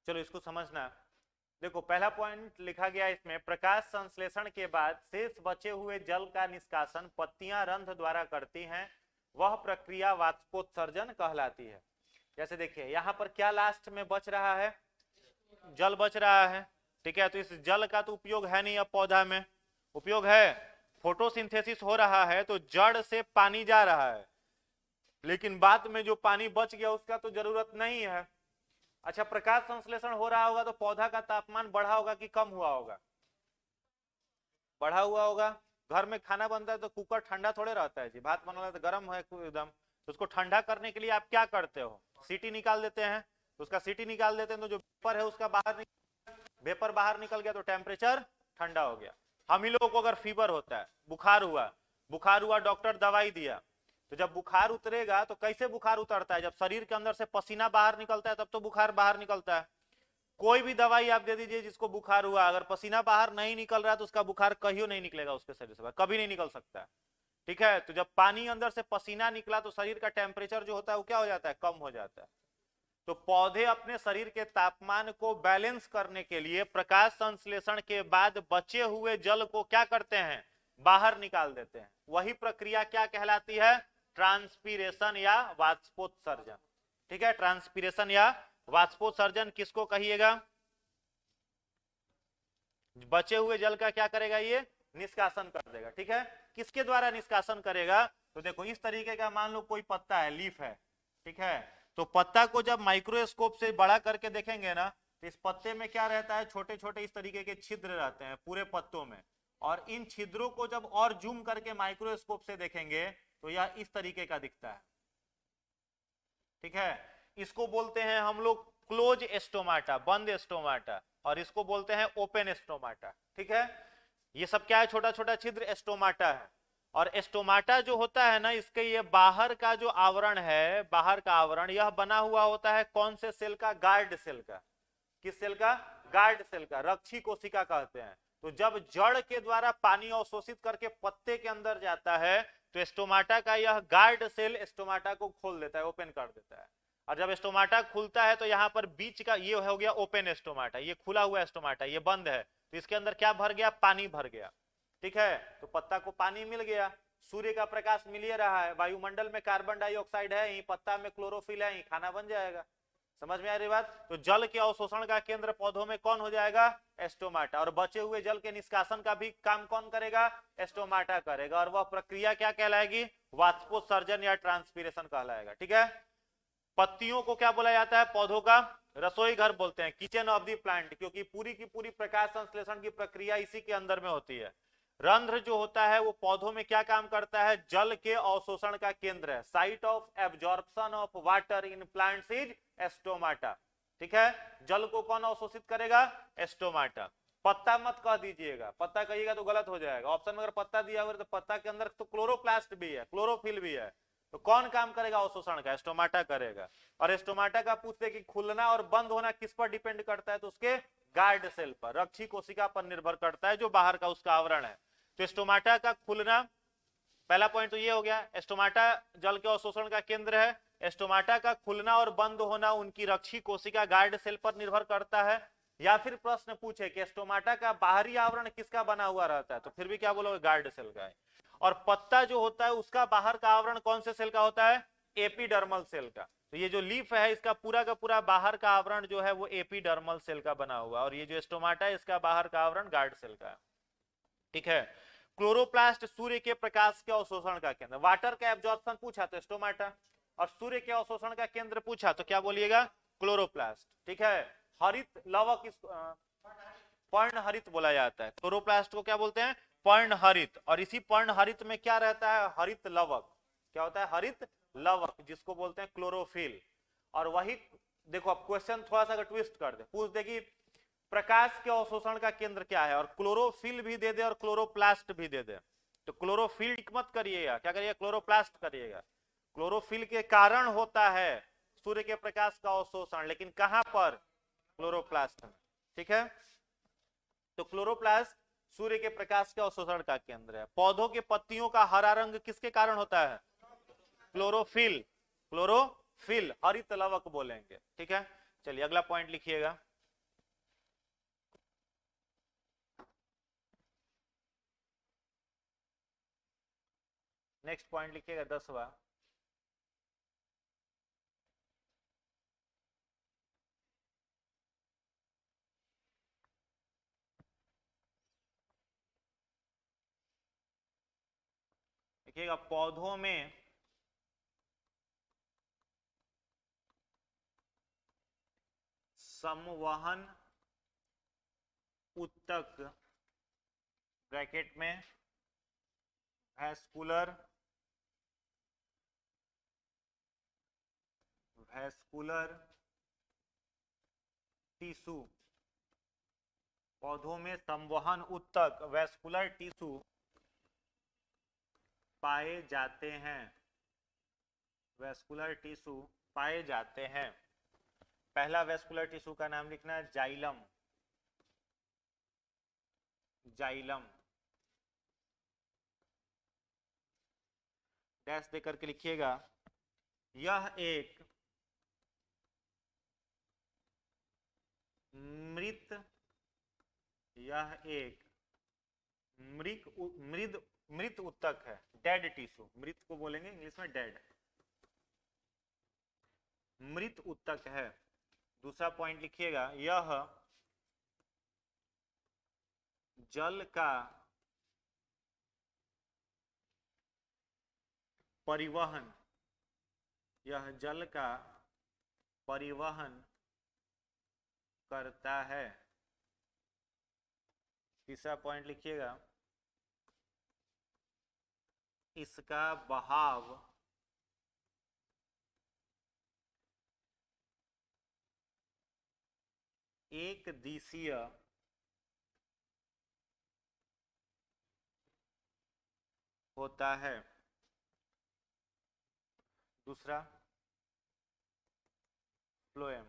चलो इसको समझना। देखो पहला पॉइंट लिखा गया इसमें, प्रकाश संश्लेषण के बाद शेष बचे हुए जल का निष्कासन पत्तियां रंध्र द्वारा करती हैं, वह प्रक्रिया वाष्पोत्सर्जन कहलाती है। जैसे देखिए यहाँ पर क्या लास्ट में बच रहा है, जल बच रहा है, ठीक है। तो इस जल का तो उपयोग है नहीं, अब पौधा में उपयोग है, फोटोसिंथेसिस हो रहा है तो जड़ से पानी जा रहा है, लेकिन बाद में जो पानी बच गया उसका तो जरूरत नहीं है। अच्छा, प्रकाश संश्लेषण हो रहा होगा तो पौधा का तापमान बढ़ा होगा कि कम हुआ होगा? बढ़ा हुआ होगा। घर में खाना बनता है तो कुकर ठंडा थोड़े रहता है जी, भात बना तो गर्म है एकदम, तो उसको ठंडा करने के लिए आप क्या करते हो, सीटी निकाल देते हैं। तो उसका सीटी निकाल देते हैं तो जो वेपर है उसका वेपर बाहर निकल गया तो टेम्परेचर ठंडा हो गया। हम ही लोगों को अगर फीवर होता है, बुखार हुआ, डॉक्टर दवाई दिया, तो जब बुखार उतरेगा तो कैसे बुखार उतरता है, जब शरीर के अंदर से पसीना बाहर निकलता है तब तो बुखार बाहर निकलता है। कोई भी दवाई आप दे दीजिए जिसको बुखार हुआ, अगर पसीना बाहर नहीं निकल रहा है तो उसका बुखार कहीं नहीं निकलेगा उसके शरीर से, कभी नहीं निकल सकता है, ठीक है। तो जब पानी अंदर से पसीना निकला तो शरीर का टेम्परेचर जो होता है वो क्या हो जाता है, कम हो जाता है। तो पौधे अपने शरीर के तापमान को बैलेंस करने के लिए प्रकाश संश्लेषण के बाद बचे हुए जल को क्या करते हैं, बाहर निकाल देते हैं। वही प्रक्रिया क्या कहलाती है, ट्रांसपीरेशन या वाष्पोत्सर्जन। ठीक है, ट्रांसपीरेशन या वाष्पोत्सर्जन किसको कहिएगा, बचे हुए जल का क्या करेगा, ये निष्कासन कर देगा। ठीक है, किसके द्वारा निष्कासन करेगा, तो देखो इस तरीके का मान लो कोई पत्ता है, लीफ है। ठीक है, तो पत्ता को जब माइक्रोस्कोप से बड़ा करके देखेंगे ना, तो इस पत्ते में क्या रहता है, छोटे छोटे इस तरीके के छिद्र रहते हैं पूरे पत्तों में। और इन छिद्रों को जब और जूम करके माइक्रोस्कोप से देखेंगे तो यह इस तरीके का दिखता है। ठीक है, इसको बोलते हैं हम लोग क्लोज एस्टोमाटा, बंद एस्टोमाटा, और इसको बोलते हैं ओपन एस्टोमाटा। ठीक है, ये सब क्या है, छोटा छोटा छिद्र एस्टोमाटा है। और एस्टोमाटा जो होता है ना, इसके ये बाहर का जो आवरण है, बाहर का आवरण यह बना हुआ होता है कौन से सेल का, गार्ड सेल का। किस सेल का, गार्ड सेल का, रक्षी कोशिका कहते हैं। तो जब जड़ के द्वारा पानी अवशोषित करके पत्ते के अंदर जाता है तो एस्टोमाटा का यह गार्ड सेल एस्टोमाटा को खोल देता है, ओपन कर देता है। और जब एस्टोमाटा खुलता है तो यहाँ पर बीच का ये हो गया ओपन एस्टोमाटा, ये खुला हुआ एस्टोमाटा, ये बंद है, तो इसके अंदर क्या भर गया, पानी भर गया। ठीक है, तो पत्ता को पानी मिल गया, सूर्य का प्रकाश मिल ही रहा है, वायुमंडल में कार्बन डाइऑक्साइड है, यही पत्ता में क्लोरोफिल है, यही खाना बन जाएगा। समझ में आ रही बात। तो जल के अवशोषण का केंद्र पौधों में कौन हो जाएगा, एस्टोमाटा, और बचे हुए जल के निष्कासन का भी काम कौन करेगा, एस्टोमाटा करेगा। और वह प्रक्रिया क्या कहलाएगी, वाष्पोत्सर्जन या ट्रांसपीरेशन कहलाएगा। ठीक है, पत्तियों को क्या बोला जाता है, पौधों का रसोई घर बोलते हैं, किचन ऑफ द प्लांट, क्योंकि पूरी की पूरी प्रकाश संश्लेषण की प्रक्रिया इसी के अंदर में होती है। रंध्र जो होता है वो पौधों में क्या काम करता है, जल के अवशोषण का केंद्र है। Site of absorption of water in plants is stomata. ठीक है, जल को कौन अवशोषित करेगा, एस्टोमाटा। पत्ता मत कह दीजिएगा, पत्ता कहिएगा तो गलत हो जाएगा। ऑप्शन में अगर पत्ता दिया हुआ है तो पत्ता के अंदर तो क्लोरोप्लास्ट भी है, क्लोरोफिल भी है, तो कौन काम करेगा अवशोषण का, एस्टोमाटा करेगा। और एस्टोमाटा का पूछते कि खुलना और बंद होना किस पर डिपेंड करता है, तो उसके गार्ड सेल पर, रक्षी कोशिका पर निर्भर करता है, जो बाहर का उसका आवरण है। तो एस्टोमाटा का खुलना, पहला पॉइंट तो ये हो गया, एस्टोमाटा जल के अवशोषण का केंद्र है। एस्टोमाटा का खुलना और बंद होना उनकी रक्षी कोशिका गार्ड सेल पर निर्भर करता है। या फिर प्रश्न पूछे कि एस्टोमाटा का बाहरी आवरण किसका बना हुआ रहता है, तो फिर भी क्या बोलोगे, गार्ड सेल का है। और पत्ता जो होता है उसका बाहर का आवरण कौन से सेल का होता है, एपिडर्मल सेल का। तो ये जो लीफ है इसका पूरा का पूरा बाहर का आवरण जो है वो एपिडर्मल सेल का बना हुआ, और ये जो एस्टोमाटा है इसका बाहर का आवरण गार्ड सेल का है। ठीक है, क्लोरोप्लास्ट सूर्य के प्रकाश के अवशोषण का केंद्र, वाटर का एब्जॉर्प्शन पूछा तो एस्टोमाटा, और सूर्य के अवशोषण का केंद्र पूछा तो क्या बोलिएगा, क्लोरोप्लास्ट। ठीक है, हरित लवक पर्णहरित बोला जाता है, क्लोरोप्लास्ट को क्या बोलते हैं, पर्णहरित। और इसी पर्णहरित में क्या रहता है, हरित लवक। क्या होता है, हरित लवक, जिसको बोलते हैं क्लोरोफिल। और वही देखो, अब क्वेश्चन थोड़ा सा ट्विस्ट कर दे, पूछ दे कि प्रकाश के अवशोषण का केंद्र क्या है, और क्लोरोफिल भी दे दे और क्लोरोप्लास्ट भी दे दे, तो क्लोरोफिल मत करिएगा, क्या करिएगा, क्लोरोप्लास्ट करिएगा। क्लोरोफिल के कारण होता है सूर्य के प्रकाश का अवशोषण, लेकिन कहां पर, क्लोरोप्लास्ट में। ठीक है, तो क्लोरोप्लास्ट सूर्य के प्रकाश के अवशोषण का केंद्र है। पौधों के पत्तियों का हरा रंग किसके कारण होता है, क्लोरोफिल, क्लोरोफिल, हरित लवक बोलेंगे। ठीक है, चलिए अगला पॉइंट लिखिएगा। नेक्स्ट पॉइंट लिखिएगा 10वां। देखिएगा, पौधों में संवहन ऊतक, ब्रैकेट में वैस्कुलर, वैस्कुलर टिश्यू, पौधों में संवहन ऊतक वैस्कुलर टिश्यू पाए जाते हैं, वैस्कुलर टिश्यू पाए जाते हैं। पहला वैस्कुलर टिश्यू का नाम लिखना है जाइलम, जाइलम, डैश देकर के लिखिएगा। यह एक मृत, यह एक मृत उत्तक है, डेड टिश्यू, मृत को बोलेंगे इंग्लिश में डेड, मृत उत्तक है। दूसरा पॉइंट लिखिएगा, यह जल का परिवहन, यह जल का परिवहन करता है। तीसरा पॉइंट लिखिएगा, इसका बहाव एक दिशीय होता है। दूसरा फ्लोएम,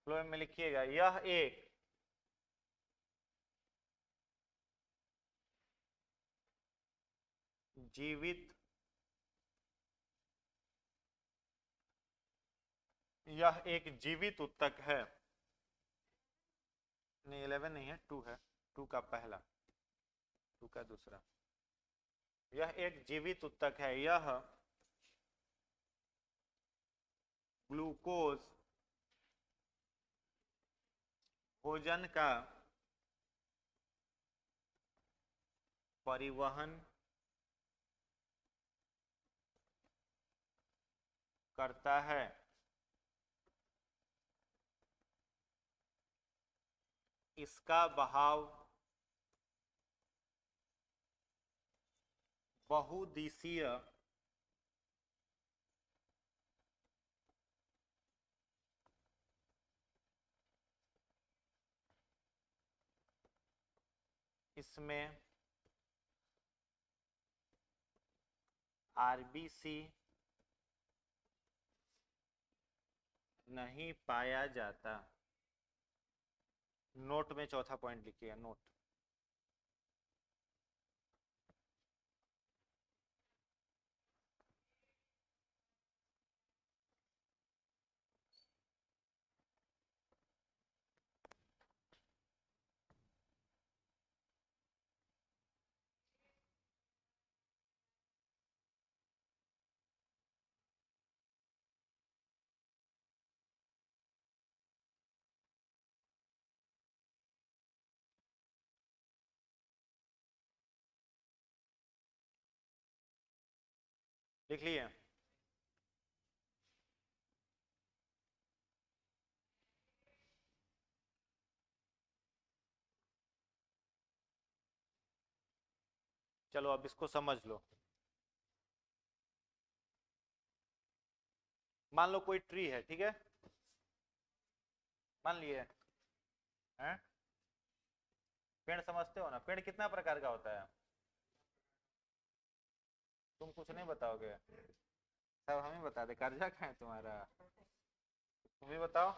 फ्लोएम में लिखिएगा, यह एक जीवित, यह एक जीवित उत्तक है। नहीं 11 नहीं है, 2 है, 2 का पहला, 2 का दूसरा। यह एक जीवित उत्तक है, यह ग्लूकोज भोजन का परिवहन करता है। इसका बहाव बहुदिशीय इसमें आरबीसी नहीं पाया जाता। नोट में चौथा पॉइंट लिखिए, नोट। लिख लिए? चलो अब इसको समझ लो। मान लो कोई ट्री है, ठीक है, मान लिए हैं? पेड़ समझते हो ना, पेड़ कितना प्रकार का होता है? तुम कुछ नहीं बताओगे, सब हम ही बता दे, कर्जा का है तुम्हारा? तुम भी बताओ,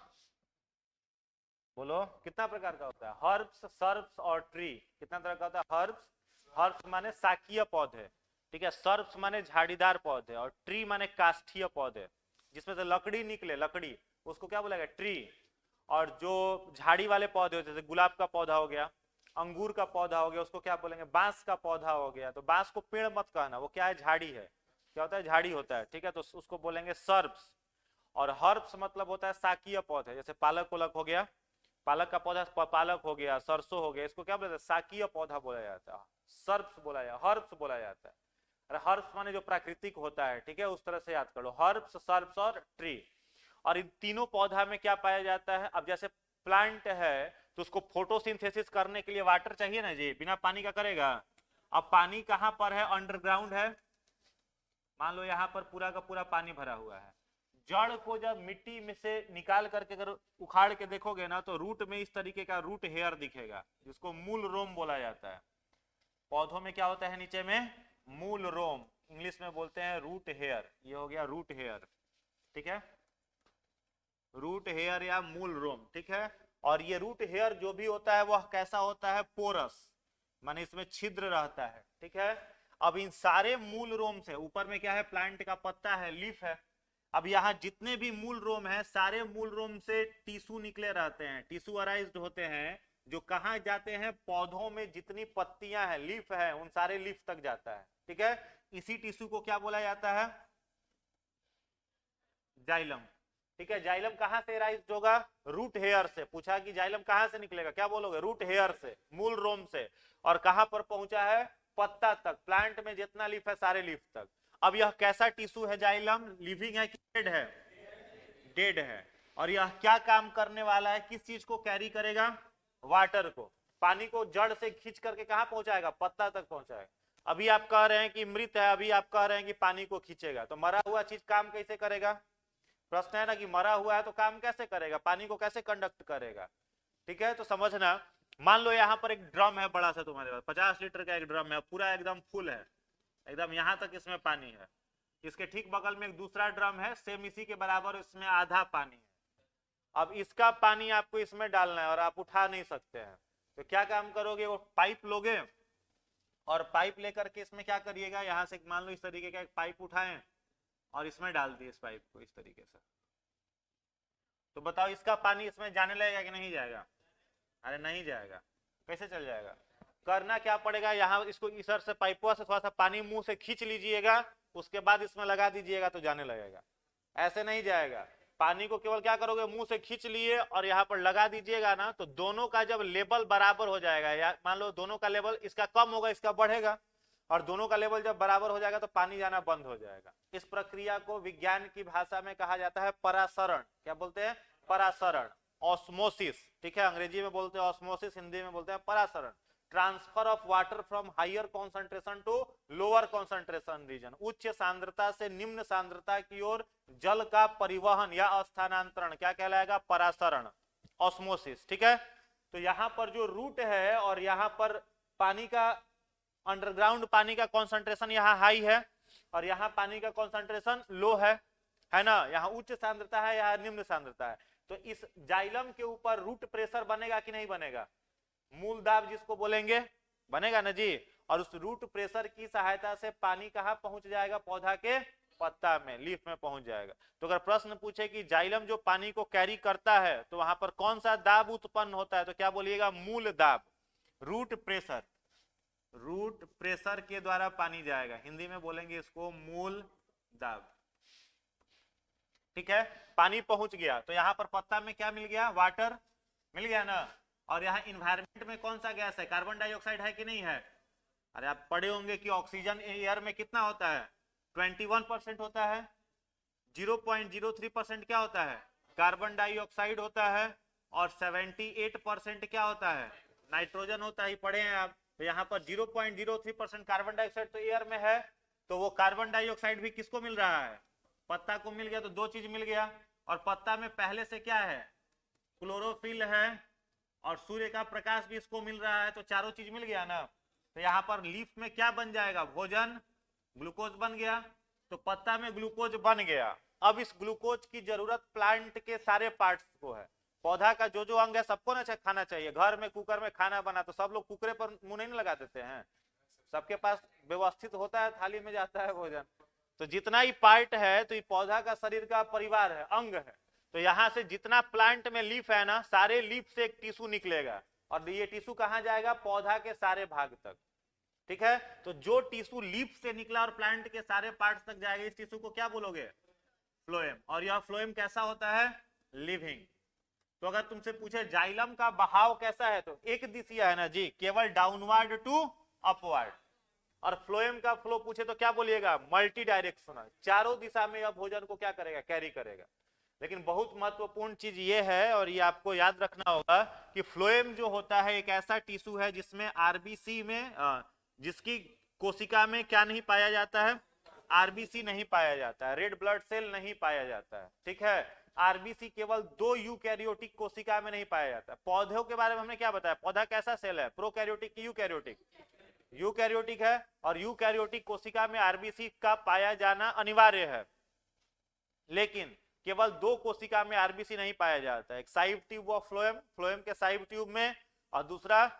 बोलो कितना प्रकार का होता है? हर्ब्स, सर्ब्स और ट्री कितना तरह का होता है? हर्ब्स, हर्ब्स माने शाकीय पौधे, ठीक है, सर्ब्स माने झाड़ीदार पौधे, और ट्री माने काष्ठीय पौधे, जिसमें से लकड़ी निकले, लकड़ी, उसको क्या बोलेगा? ट्री। और जो झाड़ी वाले पौधे होते हैं, जैसे गुलाब का पौधा हो गया, अंगूर का पौधा हो गया, उसको क्या बोलेंगे? बांस का पौधा हो गया। तो बांस को पेड़ मत कहना, वो क्या है? झाड़ी है। क्या होता है? झाड़ी होता है, ठीक है, तो उसको बोलेंगे सर्ब्स। और हर्ब्स मतलब होता है शाकीय पौधे, जैसे पालक उलक हो गया, पालक का पौधा पालक हो गया, सरसों हो गया, इसको क्या बोलते हैं? शाकीय पौधा बोला जाता है, सर्ब्स बोला जाता है, हर्ब्स बोला जाता है। अरे हर्ब्स माने जो प्राकृतिक होता है, ठीक है, उस तरह से याद कर लो, हर्ब्स, सर्ब्स और ट्री। और इन तीनों पौधा में क्या पाया जाता है? अब जैसे प्लांट है तो उसको फोटोसिंथेसिस करने के लिए वाटर चाहिए ना जी, बिना पानी का करेगा? अब पानी कहां पर है? अंडरग्राउंड है। मान लो यहाँ पर पूरा का पूरा पानी भरा हुआ है, जड़ को जब मिट्टी में से निकाल करके अगर उखाड़ के देखोगे ना, तो रूट में इस तरीके का रूट हेयर दिखेगा, जिसको मूल रोम बोला जाता है। पौधों में क्या होता है? नीचे में मूल रोम, इंग्लिश में बोलते हैं रूट हेयर। ये हो गया रूट हेयर, ठीक है, रूट हेयर या मूल रोम, ठीक है। और ये रूट हेयर जो भी होता है वह कैसा होता है? पोरस, माने इसमें छिद्र रहता है, ठीक है। अब इन सारे मूल रोम से, ऊपर में क्या है, प्लांट का पत्ता है, लीफ है, अब यहाँ जितने भी मूल रोम है सारे मूल रोम से टिश्यू निकले रहते हैं, टिश्यू अराइज्ड होते हैं, जो कहाँ जाते हैं, पौधों में जितनी पत्तियां हैं, लीफ है, उन सारे लीफ तक जाता है। ठीक है, इसी टिश्यू को क्या बोला जाता है, जाइलम। ठीक है, जाइलम कहां से राइज होगा, रूट हेयर से। पूछा कि जाइलम कहां से निकलेगा, क्या बोलोगे, रूट हेयर से, मूल रोम से। और कहां पर पहुंचा है, पत्ता तक, प्लांट में जितना लीफ है सारे लीफ तक। अब यह कैसा टिश्यू है जाइलम, लिविंग है कि डेड है, डेड है। और यह क्या काम करने वाला है, किस चीज को कैरी करेगा, वाटर को, पानी को जड़ से खींच करके कहां पहुंचाएगा, पत्ता तक पहुंचाएगा। अभी आप कह रहे हैं कि मृत है, अभी आप कह रहे हैं कि पानी को खींचेगा, तो मरा हुआ चीज काम कैसे करेगा, प्रश्न है ना, कि मरा हुआ है तो काम कैसे करेगा, पानी को कैसे कंडक्ट करेगा। ठीक है, तो समझना, मान लो यहाँ पर एक ड्रम है बड़ा सा, तुम्हारे पास 50 लीटर का एक ड्रम है, पूरा एकदम फुल है, एकदम यहाँ तक इसमें पानी है। इसके ठीक बगल में एक दूसरा ड्रम है, सेम इसी के बराबर, इसमें आधा पानी है। अब इसका पानी आपको इसमें डालना है और आप उठा नहीं सकते हैं, तो क्या काम करोगे, वो पाइप लोगे और पाइप लेकर के इसमें क्या करिएगा, यहाँ से मान लो इस तरीके का एक पाइप उठाएं और इसमें डाल दिए इस पाइप को इस तरीके से, तो बताओ इसका पानी इसमें जाने लगेगा कि नहीं जाएगा, अरे नहीं जाएगा, कैसे चल जाएगा। करना क्या पड़ेगा, यहाँ इसको इधर से पाइपों से थोड़ा सा पानी मुंह से खींच लीजिएगा, उसके बाद इसमें लगा दीजिएगा तो जाने लगेगा, ऐसे नहीं जाएगा। पानी को केवल क्या करोगे, मुंह से खींच लिए और यहाँ पर लगा दीजिएगा ना, तो दोनों का जब लेवल बराबर हो जाएगा, या मान लो दोनों का लेवल, इसका कम होगा इसका बढ़ेगा, और दोनों का लेवल जब बराबर हो जाएगा तो पानी जाना बंद हो जाएगा। इस प्रक्रिया को विज्ञान की भाषा में कहा जाता है परासरण। क्या बोलते हैं, परासरण, ऑस्मोसिस। ठीक है, अंग्रेजी में बोलते हैं ऑस्मोसिस, हिंदी में बोलते हैं परासरण। Transfer of water from higher concentration to lower concentration region, उच्च सांद्रता से निम्न सांद्रता की ओर जल का परिवहन या स्थानांतरण क्या कहलाएगा, परासरण, ऑस्मोसिस। ठीक है, तो यहाँ पर जो रूट है और यहाँ पर पानी का, अंडरग्राउंड पानी का कॉन्सेंट्रेशन यहाँ हाई है और यहाँ पानी का कॉन्सेंट्रेशन लो है ना, यहाँ उच्च सांद्रता है, यहाँ निम्न सांद्रता है। तो इस जाइलम के ऊपर रूट प्रेशर बनेगा कि नहीं बनेगा, मूल दाब जिसको बोलेंगे, बनेगा ना जी। और उस रूट प्रेशर की सहायता से पानी कहाँ पहुंच जाएगा, पौधा के पत्ता में, लीफ में पहुंच जाएगा। तो अगर प्रश्न पूछे कि जाइलम जो पानी को कैरी करता है तो वहां पर कौन सा दाब उत्पन्न होता है, तो क्या बोलिएगा, मूल दाब, रूट प्रेशर, रूट प्रेशर के द्वारा पानी जाएगा, हिंदी में बोलेंगे इसको मूल दाब। ठीक है, पानी पहुंच गया तो यहाँ पर पत्ता में क्या मिल गया, वाटर मिल गया ना। और यहाँ इन्वायरमेंट में कौन सा गैस है, कार्बन डाइऑक्साइड है कि नहीं है। अरे आप पढ़े होंगे कि ऑक्सीजन एयर में कितना होता है, 21% होता है, 0.03% क्या होता है, कार्बन डाइऑक्साइड होता है, और 78% क्या होता है, नाइट्रोजन होता है, पढ़े हैं आप। तो यहाँ पर 0.03% कार्बन डाइऑक्साइड तो एयर में है, तो वो कार्बन डाइऑक्साइड भी किसको मिल रहा है, पत्ता को मिल गया, तो दो चीज मिल गया। और पत्ता में पहले से क्या है, क्लोरोफिल है, और सूर्य का प्रकाश भी इसको मिल रहा है, तो चारों चीज मिल गया ना। तो यहाँ पर लीफ में क्या बन जाएगा, भोजन, ग्लूकोज बन गया, तो पत्ता में ग्लूकोज बन गया। अब इस ग्लूकोज की जरूरत प्लांट के सारे पार्ट्स को है, पौधा का जो जो अंग है सबको ना खाना चाहिए। घर में कुकर में खाना बना तो सब लोग कुकरे पर मुंह नहीं लगा देते हैं, सबके पास व्यवस्थित होता है, थाली में जाता है भोजन। तो जितना ही पार्ट है, तो ये पौधा का शरीर का परिवार है, अंग है। तो यहाँ से जितना प्लांट में लीफ है ना, सारे लीफ से एक टिश्यू निकलेगा, और ये टिश्यू कहाँ जाएगा, पौधा के सारे भाग तक। ठीक है, तो जो टिश्यू लीफ से निकला और प्लांट के सारे पार्ट्स तक जाएगा, इस टिश्यू को क्या बोलोगे, फ्लोएम। और यह फ्लोएम कैसा होता है, लिविंग। तो अगर तुमसे पूछे जाइलम का बहाव कैसा है, तो एक दिशा है ना जी, केवल डाउनवर्ड टू अपवर्ड। और फ्लोएम का फ्लो पूछे तो क्या बोलिएगा, मल्टी डायरेक्शनल, चारों दिशा में यह भोजन को क्या करेगा, कैरी करेगा। लेकिन बहुत महत्वपूर्ण चीज ये है, और ये आपको याद रखना होगा, कि फ्लोएम जो होता है एक ऐसा टिश्यू है जिसमें आरबीसी में, जिसकी कोशिका में क्या नहीं पाया जाता है, आरबीसी नहीं पाया जाता है, रेड ब्लड सेल नहीं पाया जाता है। ठीक है, आरबीसी केवल 2 यूकैरियोटिक कोशिका में नहीं पाया जाता। पौधों के बारे में हमने क्या बताया, पौधा कैसा सेल है, प्रोकैरियोटिक की यूकैरियोटिक, यूकैरियोटिक है, और यूकैरियोटिक कोशिका में आरबीसी का पाया जाना अनिवार्य है। लेकिन केवल 2 कोशिका में आरबीसी नहीं पाया जाता है, एक side tube of phloem, phloem के साइड ट्यूब में, और दूसरा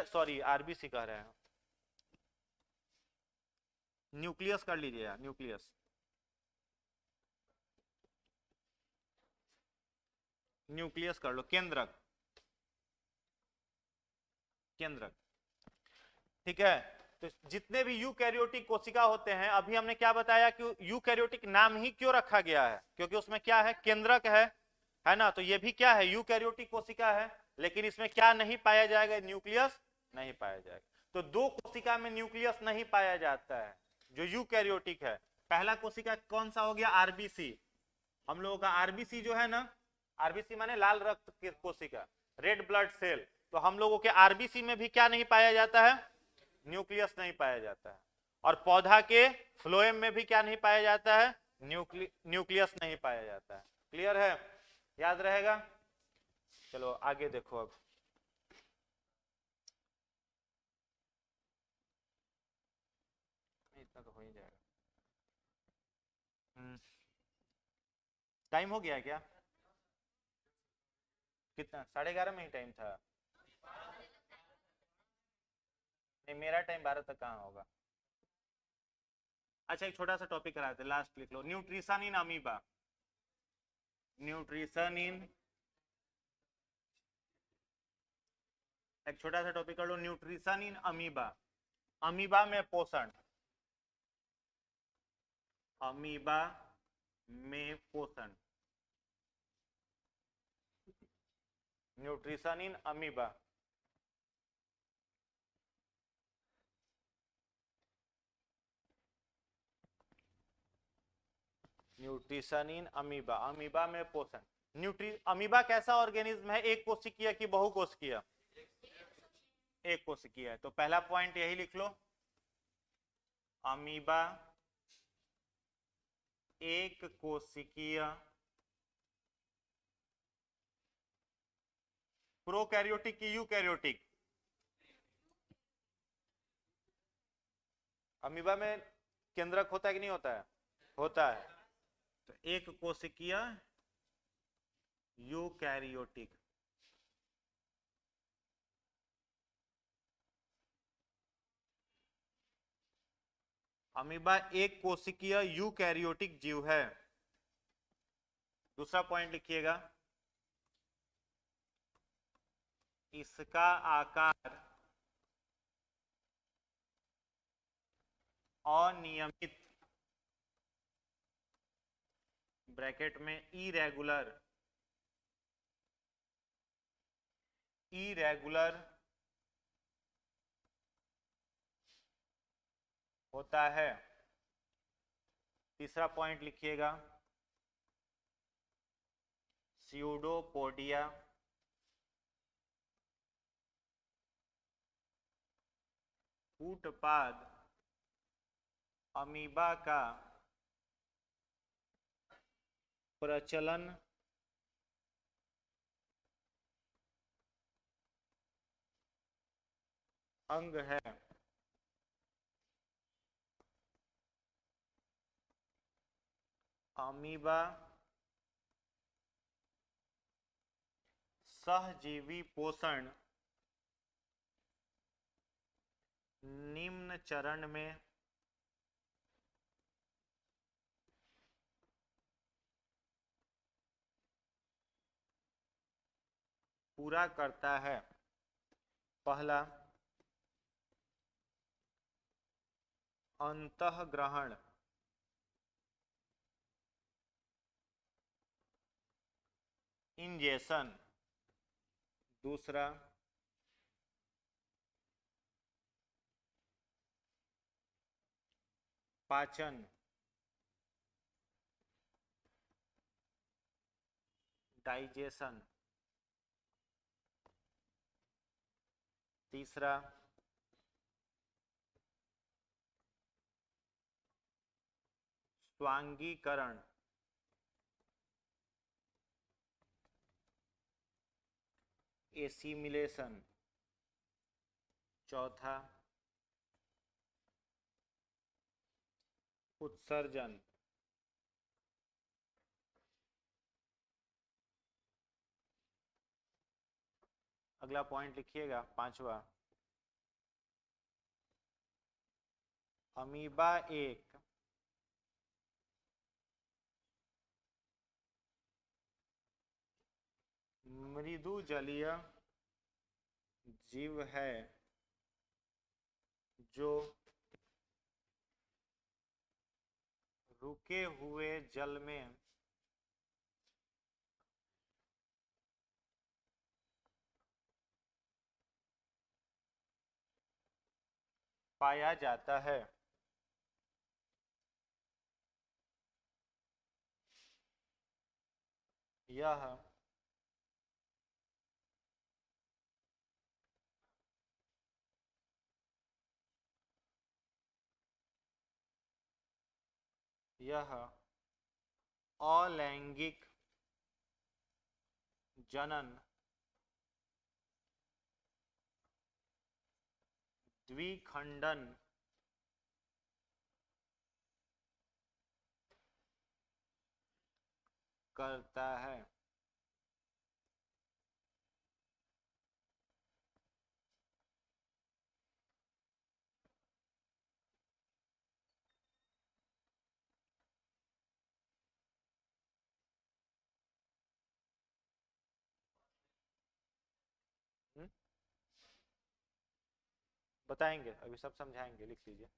सॉरी आरबीसी कह रहे हैं, न्यूक्लियस कर लीजिए, न्यूक्लियस, न्यूक्लियस कर लो, केंद्रक, केंद्रक, ठीक है। तो जितने भी यूकैरियोटिक कोशिका होते हैं, अभी हमने क्या बताया कि यूकैरियोटिक नाम ही क्यों रखा गया है, क्योंकि उसमें क्या है, केंद्रक है ना। तो ये भी क्या है, यूकैरियोटिक कोशिका है, लेकिन इसमें क्या नहीं पाया जाएगा, न्यूक्लियस नहीं पाया जाएगा। तो दो कोशिका में न्यूक्लियस नहीं पाया जाता है जो यूकैरियोटिक है। पहला कोशिका कौन सा हो गया, आरबीसी। हम लोगों का आरबीसी जो है ना, आरबीसी माने लाल रक्त कोशिका, रेड ब्लड सेल। तो हम लोगों के आरबीसी में भी क्या नहीं पाया जाता है, न्यूक्लियस नहीं पाया जाता है। और पौधा के फ्लोएम में भी क्या नहीं पाया जाता है, न्यूक्लियस नहीं पाया जाता है। क्लियर है, याद रहेगा। चलो आगे देखो अब, इतना तो हो ही जाएगा। टाइम हो गया है क्या, कितना, 11:30 में ही टाइम था। नहीं, मेरा टाइम 12 तक कहाँ होगा। अच्छा, एक छोटा सा टॉपिक कराते, लास्ट लिख लो, nutrition in amoeba, nutrition in, एक छोटा सा टॉपिक कर लो, न्यूट्रिशन इन अमीबा, अमीबा में पोषण, अमीबा में पोषण, nutrition in amoeba. Nutrition in amoeba, amoeba में पोषण। अमीबा कैसा ऑर्गेनिज्म है, एक कोशिकीय कि बहुकोशिकीय, एक कोशिकीय है। तो पहला पॉइंट यही लिख लो, अमीबा एक कोशिकीय प्रोकैरियोटिक की यूकैरियोटिक, अमीबा में केंद्रक होता है कि नहीं होता है, होता है। तो एक कोशिकीय यूकैरियोटिक, अमीबा एक कोशिकीय यूकैरियोटिक जीव है। दूसरा पॉइंट लिखिएगा, इसका आकार अनियमित, ब्रैकेट में इरेगुलर, इरेगुलर होता है। तीसरा पॉइंट लिखिएगा, स्यूडोपोडिया कूटपाद अमीबा का प्रचलन अंग है। अमीबा सहजीवी पोषण निम्न चरण में पूरा करता है। पहला, अंतःग्रहण, इंजेशन। दूसरा, पाचन, डाइजेशन। तीसरा, स्वांगीकरण, एसिमिलेशन। चौथा, उत्सर्जन। अगला पॉइंट लिखिएगा, पांचवा, अमीबा एक मृदु जलीय जीव है जो रुके हुए जल में पाया जाता है। यह यह अलैंगिक जनन द्विखंडन करता है। बताएंगे, अभी सब समझाएंगे, लिख लीजिए।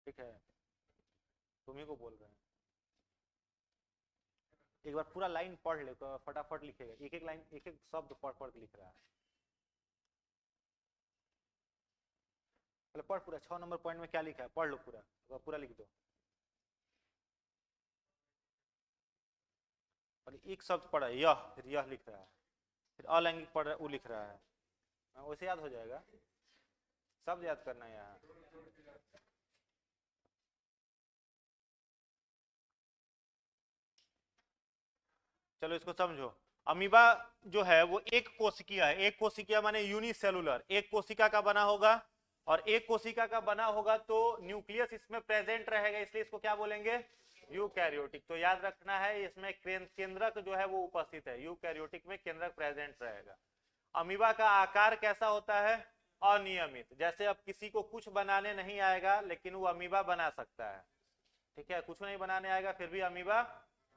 ठीक है, तुम्ही को बोल रहे हैं। एक बार पूरा लाइन पढ़ ले तो फटाफट लिखेगा, एक एक लाइन एक एक शब्द पढ़ पढ़ के लिख रहा है। पहले पढ़ पूरा, 6 नंबर पॉइंट में क्या लिखा है पढ़ लो पूरा, तो पूरा लिख दो। और एक शब्द पढ़ा यह, फिर यह लिख रहा है, फिर अलैंगिक पढ़ रहा है वो लिख रहा है। वैसे याद हो जाएगा, शब्द याद करना है यहाँ। चलो इसको समझो। अमीबा जो है वो एक कोशिकीय है। एक कोशिकीय माने यूनिसेलुलर, एक कोशिका का बना होगा, और एक कोशिका का बना होगा तो न्यूक्लियस इसमें प्रेजेंट रहेगा, इसलिए इसको क्या बोलेंगे, यूकैरियोटिक। तो याद रखना है इसमें केंद्रक जो है वो उपस्थित है, यूकैरियोटिक में केंद्रक प्रेजेंट रहेगा। अमीबा का आकार कैसा होता है, अनियमित। जैसे अब किसी को कुछ बनाने नहीं आएगा लेकिन वो अमीबा बना सकता है, ठीक है, कुछ नहीं बनाने आएगा फिर भी अमीबा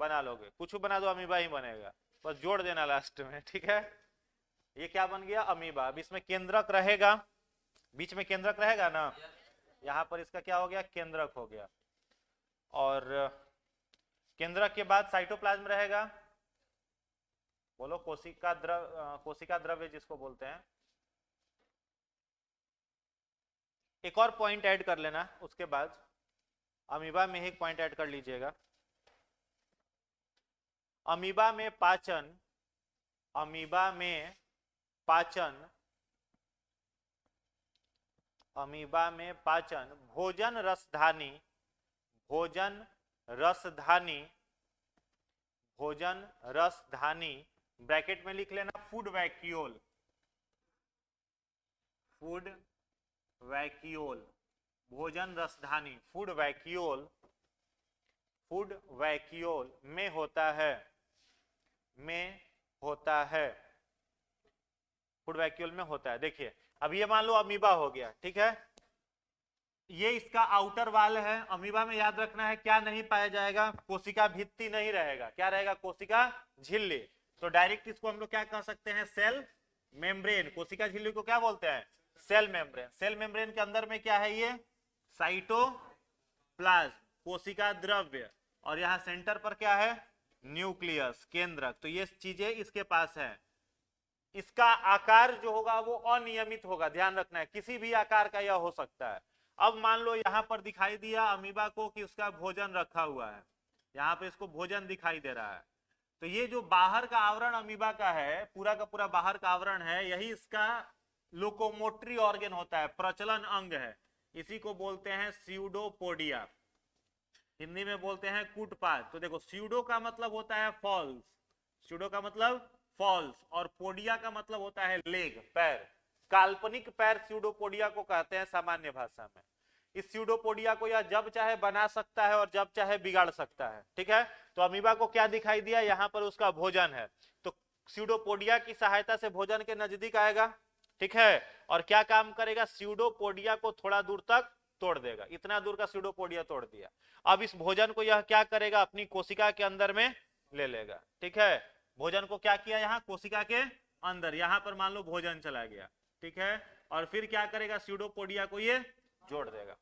बना लोगे, कुछ बना दो अमीबा ही बनेगा, बस जोड़ देना लास्ट में, ठीक है। ये क्या बन गया, अमीबा। अब इसमें केंद्रक रहेगा, बीच में केंद्रक रहेगा ना, यहाँ पर इसका क्या हो गया, केंद्रक हो गया। और केंद्रक के बाद साइटोप्लाज्म रहेगा, बोलो, कोशिका द्रव्य जिसको बोलते हैं। एक और पॉइंट ऐड कर लेना उसके बाद, अमीबा में एक पॉइंट ऐड कर लीजिएगा। अमीबा में पाचन, अमीबा में पाचन, अमीबा में पाचन भोजन रसधानी, भोजन रसधानी, भोजन रसधानी, ब्रैकेट में लिख लेना फूड वैक्यूल, फूड वैक्यूल, भोजन रसधानी, फूड वैक्यूल, फूड वैक्यूल में होता है, में होता है, फूड वैक्यूल में होता है। देखिए अब ये मान लो अमीबा हो गया, ठीक है, ये इसका आउटर वाल है। अमीबा में याद रखना है क्या नहीं पाया जाएगा, कोशिका भित्ति नहीं रहेगा, क्या रहेगा, कोशिका झिल्ली। तो डायरेक्ट इसको हम लोग क्या कह सकते हैं, सेल मेम्ब्रेन। कोशिका झिल्ली को क्या बोलते हैं, सेल मेम्ब्रेन। सेल मेम्ब्रेन के अंदर में क्या है, ये साइटोप्लाज्म, कोशिका द्रव्य, और यहाँ सेंटर पर क्या है, न्यूक्लियस, केंद्रक। तो ये चीजें इसके पास है। इसका आकार जो होगा वो अनियमित होगा, ध्यान रखना है, किसी भी आकार का यह हो सकता है। अब मान लो यहाँ पर दिखाई दिया अमीबा को कि उसका भोजन रखा हुआ है, यहाँ पे इसको भोजन दिखाई दे रहा है, तो ये जो बाहर का आवरण अमीबा का है, पूरा का पूरा बाहर का आवरण है, यही इसका लोकोमोटरी ऑर्गन होता है, प्रचलन अंग है, इसी को बोलते हैं स्यूडोपोडिया, हिंदी में बोलते हैं कूटपाद। तो देखो स्यूडो का मतलब होता है फॉल्स, स्यूडो का मतलब फॉल्स, और पोडिया का मतलब होता है लेग, पैर, काल्पनिक पैर स्यूडोपोडिया को कहते हैं सामान्य भाषा में। इस स्यूडोपोडिया को यह जब चाहे बना सकता है और जब चाहे बिगाड़ सकता है, ठीक है। तो अमीबा को क्या दिखाई दिया, यहाँ पर उसका भोजन है, तो स्यूडोपोडिया की सहायता से भोजन के नजदीक आएगा, ठीक है, और क्या काम करेगा, स्यूडोपोडिया को थोड़ा दूर तक तोड़ देगा, इतना दूर का स्यूडोपोडिया तोड़ दिया। अब इस भोजन को यह क्या करेगा, अपनी कोशिका के अंदर में ले लेगा, ठीक है। भोजन को क्या किया, यहाँ कोशिका के अंदर, यहाँ पर मान लो भोजन चला गया, ठीक है, और फिर क्या करेगा, स्यूडोपोडिया को ये जोड़ देगा,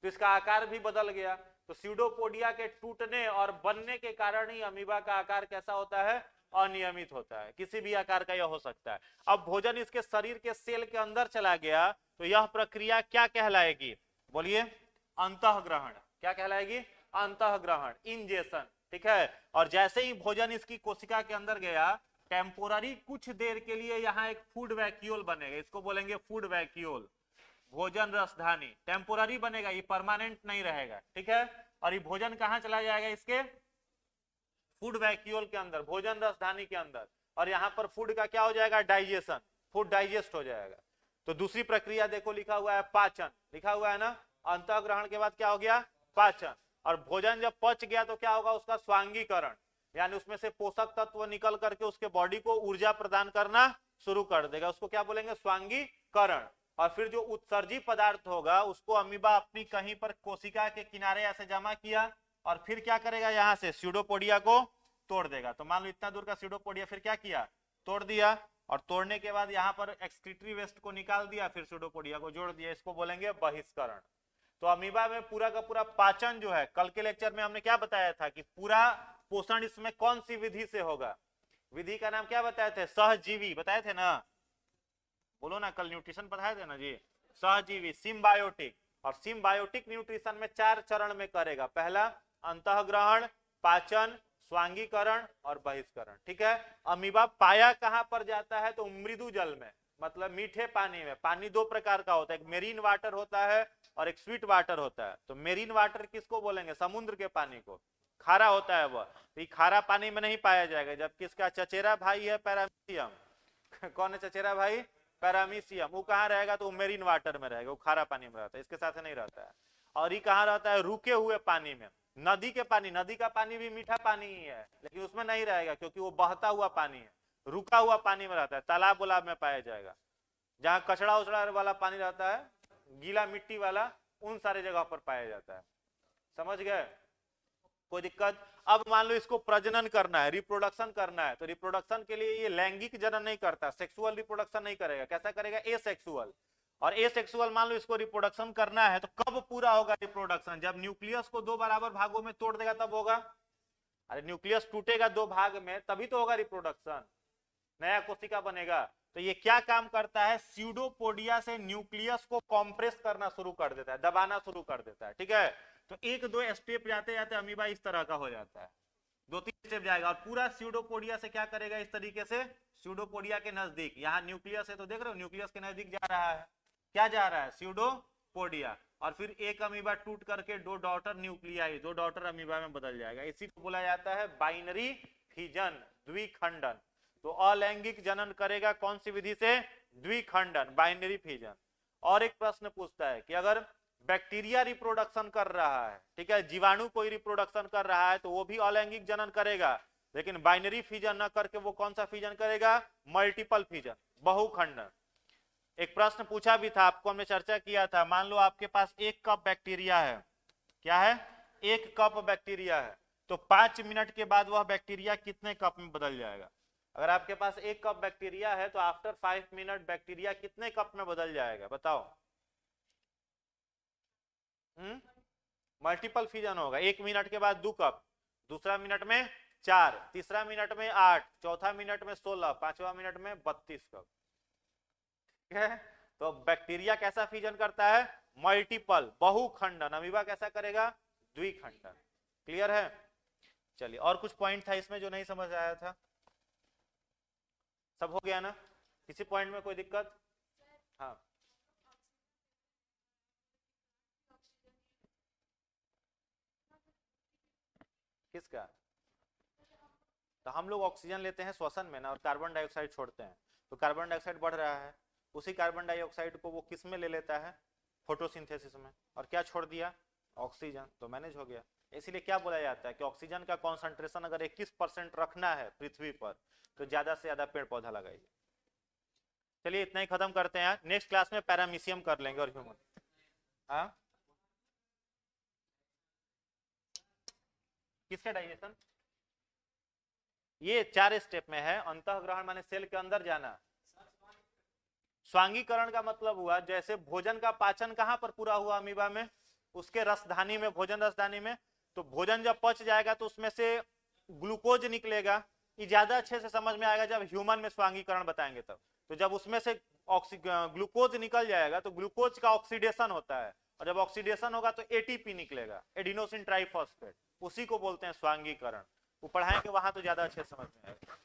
तो इसका आकार भी बदल गया। तो स्यूडोपोडिया के टूटने और बनने के कारण ही अमीबा का आकार कैसा होता है, अनियमित होता है, किसी भी आकार का यह हो सकता है। अब भोजन इसके शरीर के सेल के अंदर चला गया, तो यह प्रक्रिया क्या कहलाएगी, बोलिए, अंतःग्रहण। क्या कहलाएगी, अंतःग्रहण, इंजेशन, ठीक है। और जैसे ही भोजन इसकी कोशिका के अंदर गया, टेम्पोररी कुछ देर के लिए यहाँ एक फूड वैक्यूल बनेगा, इसको बोलेंगे फूड वैक्यूल, भोजन रसधानी, टेम्पोररी बनेगा, ये परमानेंट नहीं रहेगा, ठीक है। और ये भोजन कहाँ चला जाएगा, इसके फूड वैक्यूल के अंदर, भोजन रसधानी के अंदर, और यहाँ पर फूड का क्या हो जाएगा, डाइजेशन, फूड डाइजेस्ट हो जाएगा। तो दूसरी प्रक्रिया देखो लिखा हुआ है पाचन, लिखा हुआ है ना, अंतःग्रहण के बाद क्या हो गया, पाचन, और भोजन जब पच गया तो क्या होगा, उसका स्वांगीकरण, यानी उसमें से पोषक तत्व निकल करके उसके बॉडी को ऊर्जा प्रदान करना शुरू कर देगा, उसको क्या बोलेंगे, स्वांगीकरण। और फिर जो उत्सर्जी पदार्थ होगा उसको अमीबा अपनी कहीं पर कोशिका के किनारे ऐसे जमा किया, और फिर क्या करेगा, यहाँ से स्यूडोपोडिया को तोड़ देगा। तो मान लो इतना दूर का स्यूडोपोडिया फिर क्या किया, तोड़ दिया, और तोड़ने के बाद यहाँ पर एक्सक्रीटरी वेस्ट को निकाल दिया, फिर स्यूडोपोडिया को जोड़ दिया, इसको बोलेंगे बहिष्करण। तो अमीबा में पूरा का पूरा पाचन जो है, कल के लेक्चर में हमने क्या बताया था कि पूरा पोषण इसमें कौन सी विधि से होगा, विधि का नाम क्या बताए थे, सहजीवी बताए थे ना, बोलो ना, कल न्यूट्रिशन बताए थे ना जी, सहजीवी, सिम्बायोटिक। और सिम्बायोटिक न्यूट्रिशन में 4 चरण में करेगा, पहला अंतःग्रहण, पाचन, स्वांगीकरण और बहिष्करण, ठीक है। अमीबा पाया कहां पर जाता है, तो मृदु जल में, मतलब मीठे पानी में। पानी 2 प्रकार का होता है, एक मेरीन वाटर होता है और एक स्वीट वाटर होता है। तो मेरीन वाटर किसको बोलेंगे, समुद्र के पानी को, खारा होता है वह, तो ये खारा पानी में नहीं पाया जाएगा। जबकि इसका चचेरा भाई है पैरामीशियम कौन है चचेरा भाई, पैरामीशियम, वो कहाँ रहेगा, तो मेरीन वाटर में रहेगा, वो खारा पानी में रहता है, इसके साथ नहीं रहता है। और ये कहाँ रहता है, रुके हुए पानी में, नदी के पानी, नदी का पानी भी मीठा पानी ही है, लेकिन उसमें नहीं रहेगा क्योंकि वो बहता हुआ पानी है, रुका हुआ पानी में रहता है, तालाब उलाब में पाया जाएगा। जहाँ कचड़ा उचड़ा वाला पानी रहता है, गीला मिट्टी वाला, उन सारे जगह पर पाया जाता है, समझ गए, कोई दिक्कत। अब मान लो इसको प्रजनन करना है, रिप्रोडक्शन करना है, तो रिप्रोडक्शन के लिए ये लैंगिक जनन नहीं करता, सेक्सुअल रिप्रोडक्शन नहीं करेगा, कैसा करेगा, एसेक्सुअल। और एसेक्सुअल मान लो इसको रिप्रोडक्शन करना है, तो कब पूरा होगा रिप्रोडक्शन, जब न्यूक्लियस को 2 बराबर भागों में तोड़ देगा तब होगा। अरे न्यूक्लियस टूटेगा 2 भाग में तभी तो होगा रिप्रोडक्शन, नया कोशिका बनेगा। तो ये क्या काम करता है, स्यूडोपोडिया से न्यूक्लियस को कॉम्प्रेस करना शुरू कर देता है, दबाना शुरू कर देता है, ठीक है। तो 1-2 स्टेप जाते जाते अमीबा इस तरह का हो जाता है, 2-3 स्टेप जाएगा, और पूरा स्यूडोपोडिया से क्या करेगा, इस तरीके से स्यूडोपोडिया के नजदीक, यहाँ न्यूक्लियस है तो देख रहे हो न्यूक्लियस के नजदीक जा रहा है, क्या जा रहा है, स्यूडोपोडिया। और फिर एक अमीबा टूट करके 2 डॉटर न्यूक्लियाई, 2 डॉटर अमीबा में बदल जाएगा, इसी को बोला जाता है बाइनरी फिजन, द्विखंडन। तो अलैंगिक जनन करेगा कौन सी विधि से, द्विखंडन, बाइनरी फिजन। और एक प्रश्न पूछता है कि अगर बैक्टीरिया रिप्रोडक्शन कर रहा है, ठीक है, जीवाणु कोई रिप्रोडक्शन कर रहा है, तो वो भी अलैंगिक जनन करेगा, लेकिन बाइनरी फिजन न करके वो कौन सा फिजन करेगा, मल्टीपल फिजन, बहुखंडन। एक प्रश्न पूछा भी था आपको, हमने चर्चा किया था, मान लो आपके पास 1 कप बैक्टीरिया है, क्या है, 1 कप बैक्टीरिया है, तो 5 मिनट के बाद वह बैक्टीरिया कितने कप में बदल जाएगा। अगर आपके पास 1 कप बैक्टीरिया है तो आफ्टर 5 मिनट बैक्टीरिया कितने कप में बदल जाएगा, बताओ। मल्टीपल फिजन होगा, 1 मिनट के बाद 2 कप, दूसरा मिनट में 4, तीसरा मिनट में 8, चौथा मिनट में 16, पांचवा मिनट में 32 कप, ठीक है। तो बैक्टीरिया कैसा फिजन करता है, मल्टीपल, बहुखंडन। अमीबा कैसा करेगा? द्विखंडन। क्लियर है? चलिए, और कुछ पॉइंट था इसमें जो नहीं समझ आया था? सब हो गया ना? किसी पॉइंट में कोई दिक्कत? हाँ, किसका? तो हम लोग ऑक्सीजन लेते हैं श्वसन में ना, और कार्बन डाइऑक्साइड छोड़ते हैं, तो कार्बन डाइऑक्साइड बढ़ रहा है। उसी कार्बन डाइऑक्साइड को वो किस में ले लेता है? फोटोसिंथेसिस में। और क्या छोड़ दिया? ऑक्सीजन। तो मैनेज हो गया। इसीलिए क्या बोला जाता है कि ऑक्सीजन का कॉन्सेंट्रेशन अगर 21% रखना है पृथ्वी पर, तो ज्यादा से ज्यादा पेड़ पौधा लगाइए। चलिए, इतना ही खत्म करते हैं। नेक्स्ट क्लास में पैरामीशियम कर लेंगे और ह्यूमन। हाँ, किसका डाइजेशन? ये 4 स्टेप में है। अंतःग्रहण माने सेल के अंदर जाना। स्वांगीकरण का मतलब हुआ जैसे भोजन का पाचन कहां पर पूरा हुआ अमीबा में? उसके रसधानी में, भोजन रसधानी में। तो भोजन जब पच जाएगा तो उसमें से ग्लूकोज निकलेगा। ये ज्यादा अच्छे से समझ में आएगा जब ह्यूमन में स्वांगीकरण बताएंगे तब। तो जब उसमें से ग्लूकोज निकल जाएगा तो ग्लूकोज का ऑक्सीडेशन होता है, और जब ऑक्सीडेशन होगा तो एटीपी निकलेगा, एडिनोसिन ट्राइफॉस्फेट। उसी को बोलते हैं स्वांगीकरण। वो पढ़ाएंगे वहां तो ज्यादा अच्छे से समझ में आएगा।